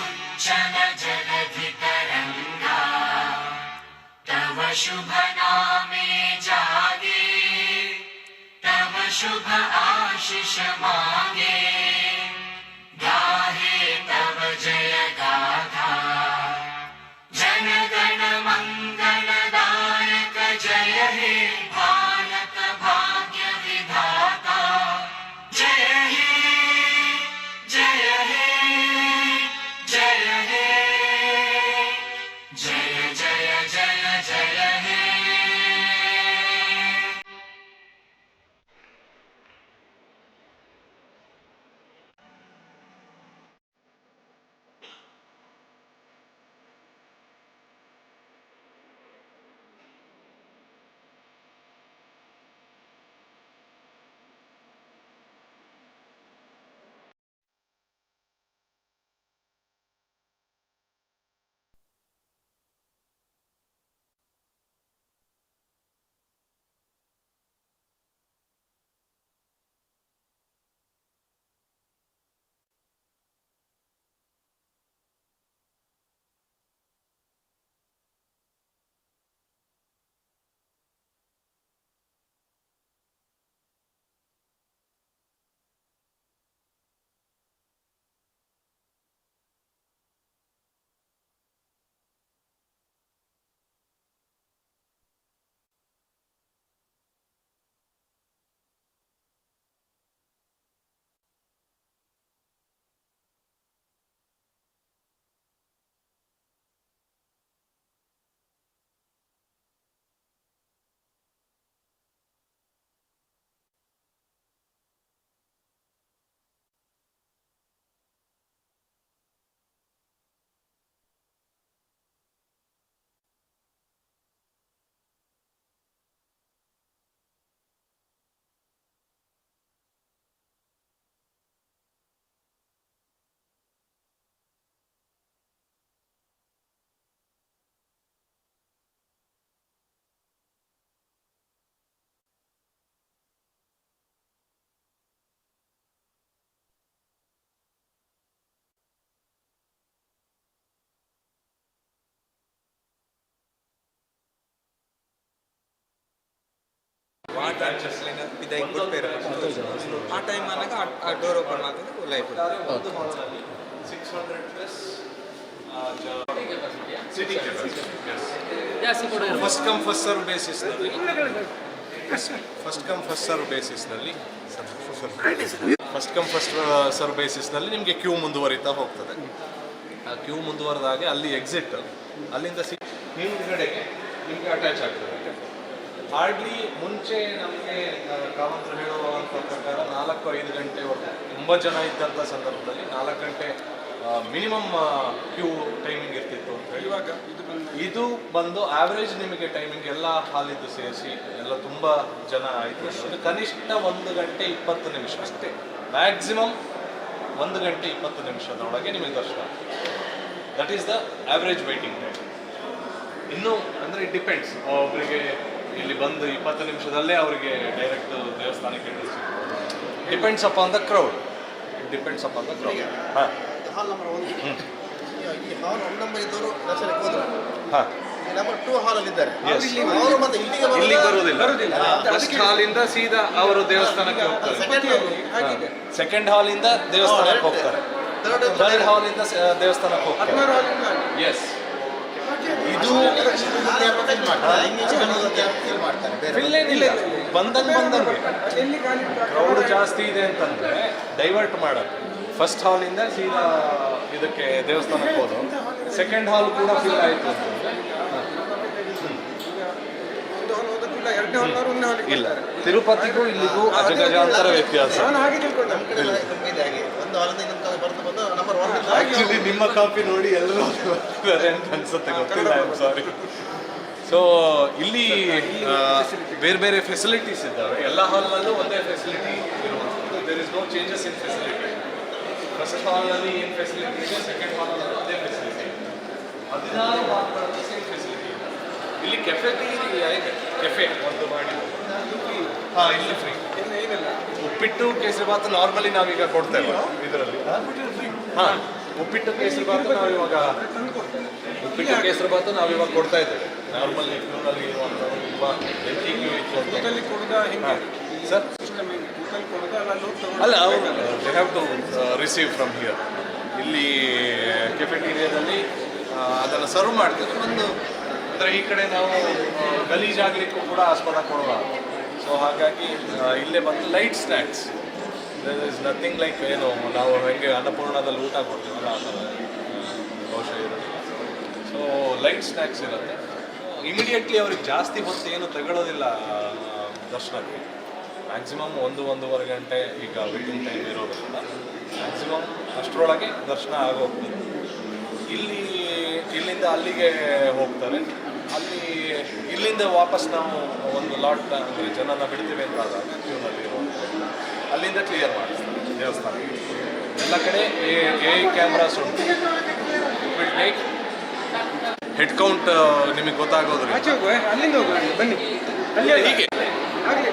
उच्चल जलधि तरंगा, तव शुभ नामे जागे, तव शुभ आशीष मांगे, गाहे तव जय गाथा, जन गण मंगलदायक जय हे भारत भाग्य विधाता, जय हे जय हे जय हे जय जय जय जय हे। వాటర్ ఇది అయిపోయారు ఆ టైం అనగా ఆ డోర్ ఓపెన్ మాత్రం ఫుల్ అయిపోతుంది. 600 plus Sitting capacity. First come first serve ಬೇಸಿಸ್ನಲ್ಲಿ ಫಸ್ಟ್ ಕಮ್ ಫಸ್ಟ್ ಸರ್ವ್ ಬೇಸಿಸ್ನಲ್ಲಿ ನಿಮಗೆ ಕ್ಯೂ ಮುಂದುವರಿತಾ ಹೋಗ್ತದೆ. ಆ ಕ್ಯೂ ಮುಂದುವರೆದಾಗೆ ಅಲ್ಲಿ ಎಕ್ಸಿಟ್, ಅಲ್ಲಿಂದ ಹಿಂದ್ಗಡೆಗೆ ನಿಮಗೆ ಅಟ್ಯಾಚ್ ಆಗ್ತದೆ. ಹಾರ್ಡ್ಲಿ ಮುಂಚೆ ನಮಗೆ ಕಾವಂತರು ಹೇಳುವಂಥ ಪ್ರಕಾರ 4-5 ಗಂಟೆವರೆಗೂ ತುಂಬ ಜನ ಇದ್ದಂಥ ಸಂದರ್ಭದಲ್ಲಿ 4 ಗಂಟೆ ಮಿನಿಮಮ್ ಕ್ಯೂ ಟೈಮಿಂಗ್ ಇರ್ತಿತ್ತು ಅಂತ ಹೇಳಿ. ಇವಾಗ ಇದು ಬಂದು ಆವ್ರೇಜ್ ನಿಮಗೆ ಟೈಮಿಂಗ್ ಎಲ್ಲ ಹಾಲಿದ್ದು ಸೇರಿಸಿ ಎಲ್ಲ ತುಂಬ ಜನ ಆಯಿತು. ಇದು ಕನಿಷ್ಠ 1 ಗಂಟೆ 20 ನಿಮಿಷ ಅಷ್ಟೇ, ಮ್ಯಾಕ್ಸಿಮಮ್ 1 ಗಂಟೆ 20 ನಿಮಿಷದೊಳಗೆ ನಿಮಗೆ ದರ್ಶನ. That is the average waiting time. ಇನ್ನೂ ಅಂದರೆ ಇಟ್ ಡಿಪೆಂಡ್ಸ್, ಒಬ್ಬರಿಗೆ ಇಲ್ಲಿ ಬಂದು 20 ನಿಮಿಷದಲ್ಲೇ ಅವರಿಗೆ ಡೈರೆಕ್ಟ್ ದೇವಸ್ಥಾನಕ್ಕೆ depends upon the crowd. Depends upon the crowd. ಹಾಂ, ಹಾಲ್ ನಂಬರ್ 1 ಈ ಹಾಲ್ 1 ನಂಬರ್ ಇದ್ದವರು ದರ್ಶನಕ್ಕೆ ಹೋದ್ರು. ಹಾಂ, ನಂಬರ್ 2 ಹಾಲಲ್ಲಿ ಇದ್ದಾರೆ. Yes. ಅವರು ಮತ್ತೆ ಇಲ್ಲಿ ಬರುವುದಿಲ್ಲ. ಫಸ್ಟ್ ಹಾಲಿಂದ ಸೀದಾ ಅವರು ದೇವಸ್ಥಾನಕ್ಕೆ ಹೋಗ್ತಾರೆ. ಸೆಕೆಂಡ್ ಹಾಲಿಂದ ದೇವಸ್ಥಾನಕ್ಕೆ ಹೋಗ್ತಾರೆ. ಥರ್ಡ್ ಹಾಲಿಂದ ದೇವಸ್ಥಾನಕ್ಕೆ ಹೋಗ್ತಾರೆ. ಎಸ್, ಇದು ಬಂದಂಗೆ ಕ್ರೌಡ್ ಜಾಸ್ತಿ ಇದೆ ಅಂತಂದ್ರೆ ಡೈವರ್ಟ್ ಮಾಡೋದು. ಫಸ್ಟ್ ಹಾಲಿಂದ ಸೀದಾ ಇದಕ್ಕೆ ದೇವಸ್ಥಾನಕ್ಕೆ ಹೋದು. ಸೆಕೆಂಡ್ ಹಾಲ್ ಕೂಡ ಫಿಲ್ ಆಯಿತು ಅಂತಂದ್ರೆ ಇಲ್ಲ, ತಿರುಪತಿಗೂ ಇಲ್ಲಿಗೂ ಅಜಗಜಾಂತರ ವ್ಯತ್ಯಾಸ. ಆಕ್ಚುಲಿ ನಿಮ್ಮ ಕಾಪಿ ನೋಡಿ ಎಲ್ಲರೂ ಅಂತ ಅನ್ಸುತ್ತೆ, ಗೊತ್ತಿಲ್ಲ, ಐ ಆಮ್ ಸಾರಿ. ಸೊ ಇಲ್ಲಿ ಬೇರೆ ಬೇರೆ ಫೆಸಿಲಿಟೀಸ್ ಇದ್ದಾವೆ. ಎಲ್ಲ ಹಾಲ್ನಲ್ಲೂ ಒಂದೇ ಫೆಸಿಲಿಟಿ ಇರುವಂಥದ್ದು. There is no changes in facility. First ಹಾಲ್ನಲ್ಲಿ ಏನು ಫೆಸಿಲಿಟಿ ಇದೆ, ಸೆಕೆಂಡ್ ಹಾಲ್ನಲ್ಲೂ ಅದೇ ಫೆಸಿಲಿಟಿ. 16 ಮಾತ್ರ ಸೇಮ್ ಫೆಸಿಲಿಟಿ. ಇಲ್ಲಿ ಕೆಫೆಟೀರಿಯಾ ಇದೆ, ಕೆಫೆ ಒಂದು ಮಾಡಿ. ಹಾಂ, ಇಲ್ಲಿ ಫ್ರೀ. ಉಪ್ಪಿಟ್ಟು ಕೇಸರಿಬಾತು ನಾರ್ಮಲಿ ನಾವೀಗ ಕೊಡ್ತೇವೆ ಇದರಲ್ಲಿ. ಹಾಂ, ಉಪ್ಪಿಟ್ಟು ಕೇಸರಿಬಾತು ನಾವಿವಾಗ ಕೊಡ್ತಾ ಇದ್ದೇವೆ. ನಾರ್ಮಲಿ ಕ್ಯೂನಲ್ಲಿ ಇರುವಂಥದ್ದು ತುಂಬ ಎಂಟಿ ಕ್ಯೂ ಇತ್ತು ಅಂತ. ಸರ್ ಅಲ್ಲ, ಅವರು they have to receive from here. ಇಲ್ಲಿ ಕೆಫೆಟೀರಿಯಾದಲ್ಲಿ ಅದನ್ನು ಸರ್ವ್ ಮಾಡ್ತೀವಿ. ಒಂದು ಅಂದರೆ ಈ ಕಡೆ ನಾವು ಗಲೀಜಾಗಲಿಕ್ಕೂ ಕೂಡ ಆಸ್ಪದ ಕೊಡುವ. ಸೊ ಹಾಗಾಗಿ ಇಲ್ಲೇ ಬಂದು light snacks. There is nothing like ಏನು ನಾವು ಹೆಂಗೆ ಅನ್ನಪೂರ್ಣದಲ್ಲಿ ಊಟ ಕೊಡ್ತೀವಲ್ಲ ಆ ಥರ ಬಹುಶಃ ಇರೋದಿಲ್ಲ. ಸೊ ಲೈಟ್ ಸ್ನ್ಯಾಕ್ಸ್ ಇರುತ್ತೆ. ಇಮಿಡಿಯೇಟ್ಲಿ ಅವ್ರಿಗೆ ಜಾಸ್ತಿ ಹೊತ್ತು ಏನು ತಗೊಳ್ಳೋದಿಲ್ಲ ದರ್ಶನಕ್ಕೆ. ಮ್ಯಾಕ್ಸಿಮಮ್ 1-1.5 ಗಂಟೆ ಈಗ ವೇಟಿಂಗ್ ಟೈಮ್ ಇರೋದ್ರಿಂದ ಮ್ಯಾಕ್ಸಿಮಮ್ ಅಷ್ಟರೊಳಗೆ ದರ್ಶನ ಆಗೋಗ್ತದೆ. ಇಲ್ಲಿಂದ ಅಲ್ಲಿಗೆ ಹೋಗ್ತಾರೆ. ಇಲ್ಲಿಂದ ವಾಪಸ್ ನಾವು ಒಂದು ಲಾಟ್ ಅಂದರೆ ಜನನ ಬಿಡ್ತೀವಿ ಅಂತ ಆದಾಗ ಕ್ಯೂನಲ್ಲಿ ಅಲ್ಲಿಂದ ಕ್ಲಿಯರ್ ಮಾಡಿಸ್ತಾರೆ ದೇವಸ್ಥಾನಕ್ಕೆ. ಎಲ್ಲ ಕಡೆ ಎ ಕ್ಯಾಮ್ರಾಸ್ ಉಂಟು. ವಿಲ್ ಟೇಕ್ ಹೆಡ್ ಕೌಂಟ್ ನಿಮಗೆ ಗೊತ್ತಾಗೋದ್ರಿಂದ ಅಲ್ಲಿಂದ ಹೋಗುವ, ಬನ್ನಿ ಹೀಗೆ ಆಗಲಿ.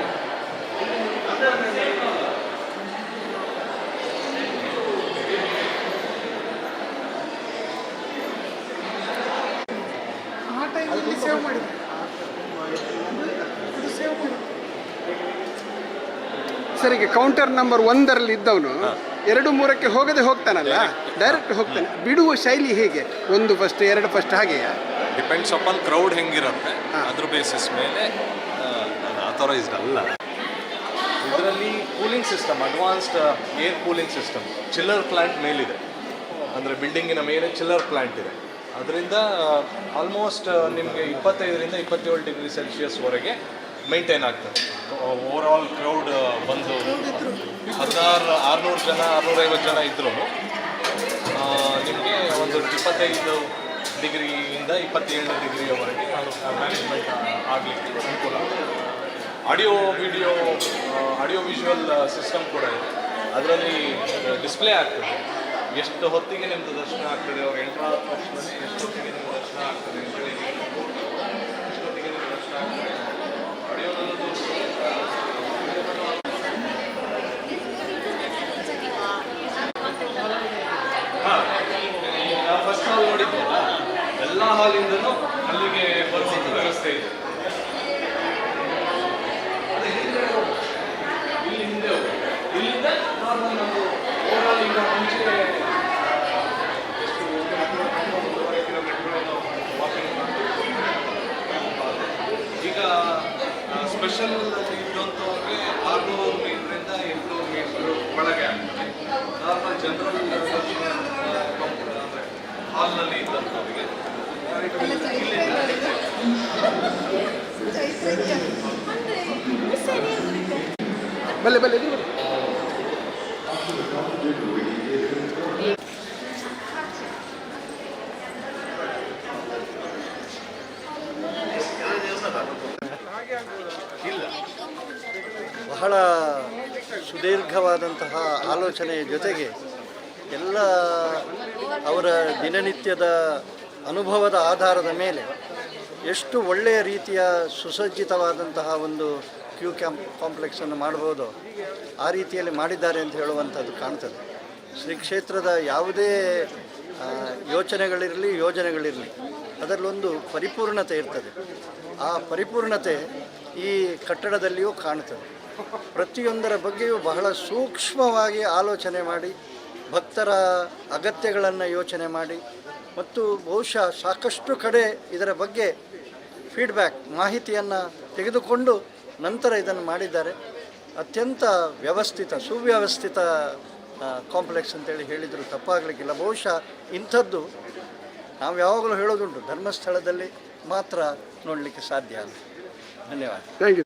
ಸರ್, ಈಗ ಕೌಂಟರ್ ನಂಬರ್ 1ರಲ್ಲಿ ಇದ್ದವನು 2-3ಕ್ಕೆ ಹೋಗದೆ ಹೋಗ್ತಾನಲ್ಲ, ಡೈರೆಕ್ಟ್ ಹೋಗ್ತಾನೆ. ಬಿಡುವ ಶೈಲಿ ಹೇಗೆ? 1 ಫಸ್ಟ್ 2 ಫಸ್ಟ್ ಹಾಗೆಯಾ? ಡಿಪೆಂಡ್ಸ್ ಅಪಾನ್ ಕ್ರೌಡ್ ಹೆಂಗಿರುತ್ತೆ ಅದ್ರ ಬೇಸಿಸ್ ಮೇಲೆ. ಅಥರೈಸ್ಡ್ ಅಲ್ಲ. ಇದರಲ್ಲಿ cooling system, advanced air cooling system, chiller plant ಮೇಲಿದೆ. ಅಂದರೆ ಬಿಲ್ಡಿಂಗಿನ ಮೇಲೆ ಚಿಲ್ಲರ್ ಪ್ಲಾಂಟ್ ಇದೆ. ಅದರಿಂದ ಆಲ್ಮೋಸ್ಟ್ ನಿಮಗೆ 25ರಿಂದ 27 ಡಿಗ್ರಿ ಸೆಲ್ಸಿಯಸ್ವರೆಗೆ ಮೇಂಟೈನ್ ಆಗ್ತದೆ. ಓವರ್ ಆಲ್ ಕ್ರೌಡ್ ಬಂದು 600 ಜನ 650 ಜನ ಇದ್ರೂ ನಿಮಗೆ ಒಂದು 25 ಡಿಗ್ರಿಯಿಂದ 27 ಡಿಗ್ರಿಯವರೆಗೆ ಮ್ಯಾನೇಜ್ಮೆಂಟ್ ಆಗಲಿಕ್ಕೆ ಅನುಕೂಲ. ಆಡಿಯೋ ವಿಜುವಲ್ ಸಿಸ್ಟಮ್ ಕೂಡ ಇದೆ. ಅದರಲ್ಲಿ ಡಿಸ್ಪ್ಲೇ ಆಗ್ತದೆ ಎಷ್ಟು ಹೊತ್ತಿಗೆ ನಿಮ್ಮದು ದರ್ಶನ ಆಗ್ತದೆ, ಅವ್ರು ಎಂಟ್ರ್ ಆದ ತಕ್ಷಣ ಎಷ್ಟು ಹೊತ್ತಿಗೆ ನಿಮ್ಮ ದರ್ಶನ ಆಗ್ತದೆ ಅಂತೇಳಿ, ಎಷ್ಟೊತ್ತಿಗೆ ನಿಮ್ಮ ದರ್ಶನ ಆಗ್ತದೆ ಆಡಿಯೋದಲ್ಲೂ ಹಾಂ. ನಾವು ಫಸ್ಟ್ ಹಾಲ್ ನೋಡಿದ್ವಲ್ಲ, ಎಲ್ಲ ಹಾಲಿಂದನೂ ಅಲ್ಲಿಗೆ ಬರುವಂಥ ವ್ಯವಸ್ಥೆ ಇದೆ. ಇಲ್ಲಿ ಹಿಂದೆ ಇಲ್ಲಿಂದ ನಾರ್ಮಲ್ ನಮ್ಮದು ಓವರಾಲ್ ಈಗ ಮುಂಚೆ ಎಷ್ಟು 1.5 ಕಿಲೋಮೀಟರ್ ವಾಕಿಂಗ್ ಮಾಡ್ತೀವಿ. ಈಗ ಸ್ಪೆಷಲ್ ಇದ್ದಂಥವ್ರಿಗೆ 600 ಮೀಟ್ರಿಂದ 800 ಮೀಟ್ರ್ ಒಳಗೆ ಆಗ್ತದೆ. ನಾರ್ಮಲ್ ಜನರಲ್ ಅಂದರೆ ಹಾಲ್ನಲ್ಲಿ ಇದ್ದಂಥವ್ರಿಗೆ ಬಲ್ಲೆ ಬಲ್ಲೆ ಎದುರು ಬನ್ನಿ. ಬಹಳ ಸುದೀರ್ಘವಾದಂತಹ ಆಲೋಚನೆಯ ಜೊತೆಗೆ ಎಲ್ಲ ಅವರ ದಿನನಿತ್ಯದ ಅನುಭವದ ಆಧಾರದ ಮೇಲೆ ಎಷ್ಟು ಒಳ್ಳೆಯ ರೀತಿಯ ಸುಸಜ್ಜಿತವಾದಂತಹ ಒಂದು ಕ್ಯೂ ಕಾಂಪ್ಲೆಕ್ಸನ್ನು ಮಾಡ್ಬೋದು ಆ ರೀತಿಯಲ್ಲಿ ಮಾಡಿದ್ದಾರೆ ಅಂತ ಹೇಳುವಂಥದ್ದು ಕಾಣ್ತದೆ. ಶ್ರೀ ಕ್ಷೇತ್ರದ ಯಾವುದೇ ಯೋಜನೆಗಳಿರಲಿ ಅದರಲ್ಲೊಂದು ಪರಿಪೂರ್ಣತೆ ಇರ್ತದೆ. ಆ ಪರಿಪೂರ್ಣತೆ ಈ ಕಟ್ಟಡದಲ್ಲಿಯೂ ಕಾಣ್ತದೆ. ಪ್ರತಿಯೊಂದರ ಬಗ್ಗೆಯೂ ಬಹಳ ಸೂಕ್ಷ್ಮವಾಗಿ ಆಲೋಚನೆ ಮಾಡಿ ಭಕ್ತರ ಅಗತ್ಯಗಳನ್ನು ಯೋಚನೆ ಮಾಡಿ ಮತ್ತು ಬಹುಶಃ ಸಾಕಷ್ಟು ಕಡೆ ಇದರ ಬಗ್ಗೆ ಫೀಡ್ಬ್ಯಾಕ್ ಮಾಹಿತಿಯನ್ನು ತೆಗೆದುಕೊಂಡು ನಂತರ ಇದನ್ನು ಮಾಡಿದ್ದಾರೆ. ಅತ್ಯಂತ ಸುವ್ಯವಸ್ಥಿತ ಕಾಂಪ್ಲೆಕ್ಸ್ ಅಂತೇಳಿ ಹೇಳಿದರೂ ತಪ್ಪಾಗಲಿಕ್ಕಿಲ್ಲ. ಬಹುಶಃ ಇಂಥದ್ದು ನಾವು ಯಾವಾಗಲೂ ಹೇಳೋದುಂಟು, ಧರ್ಮಸ್ಥಳದಲ್ಲಿ ಮಾತ್ರ ನೋಡಲಿಕ್ಕೆ ಸಾಧ್ಯ ಅಂತ. ಧನ್ಯವಾದ. Thank you.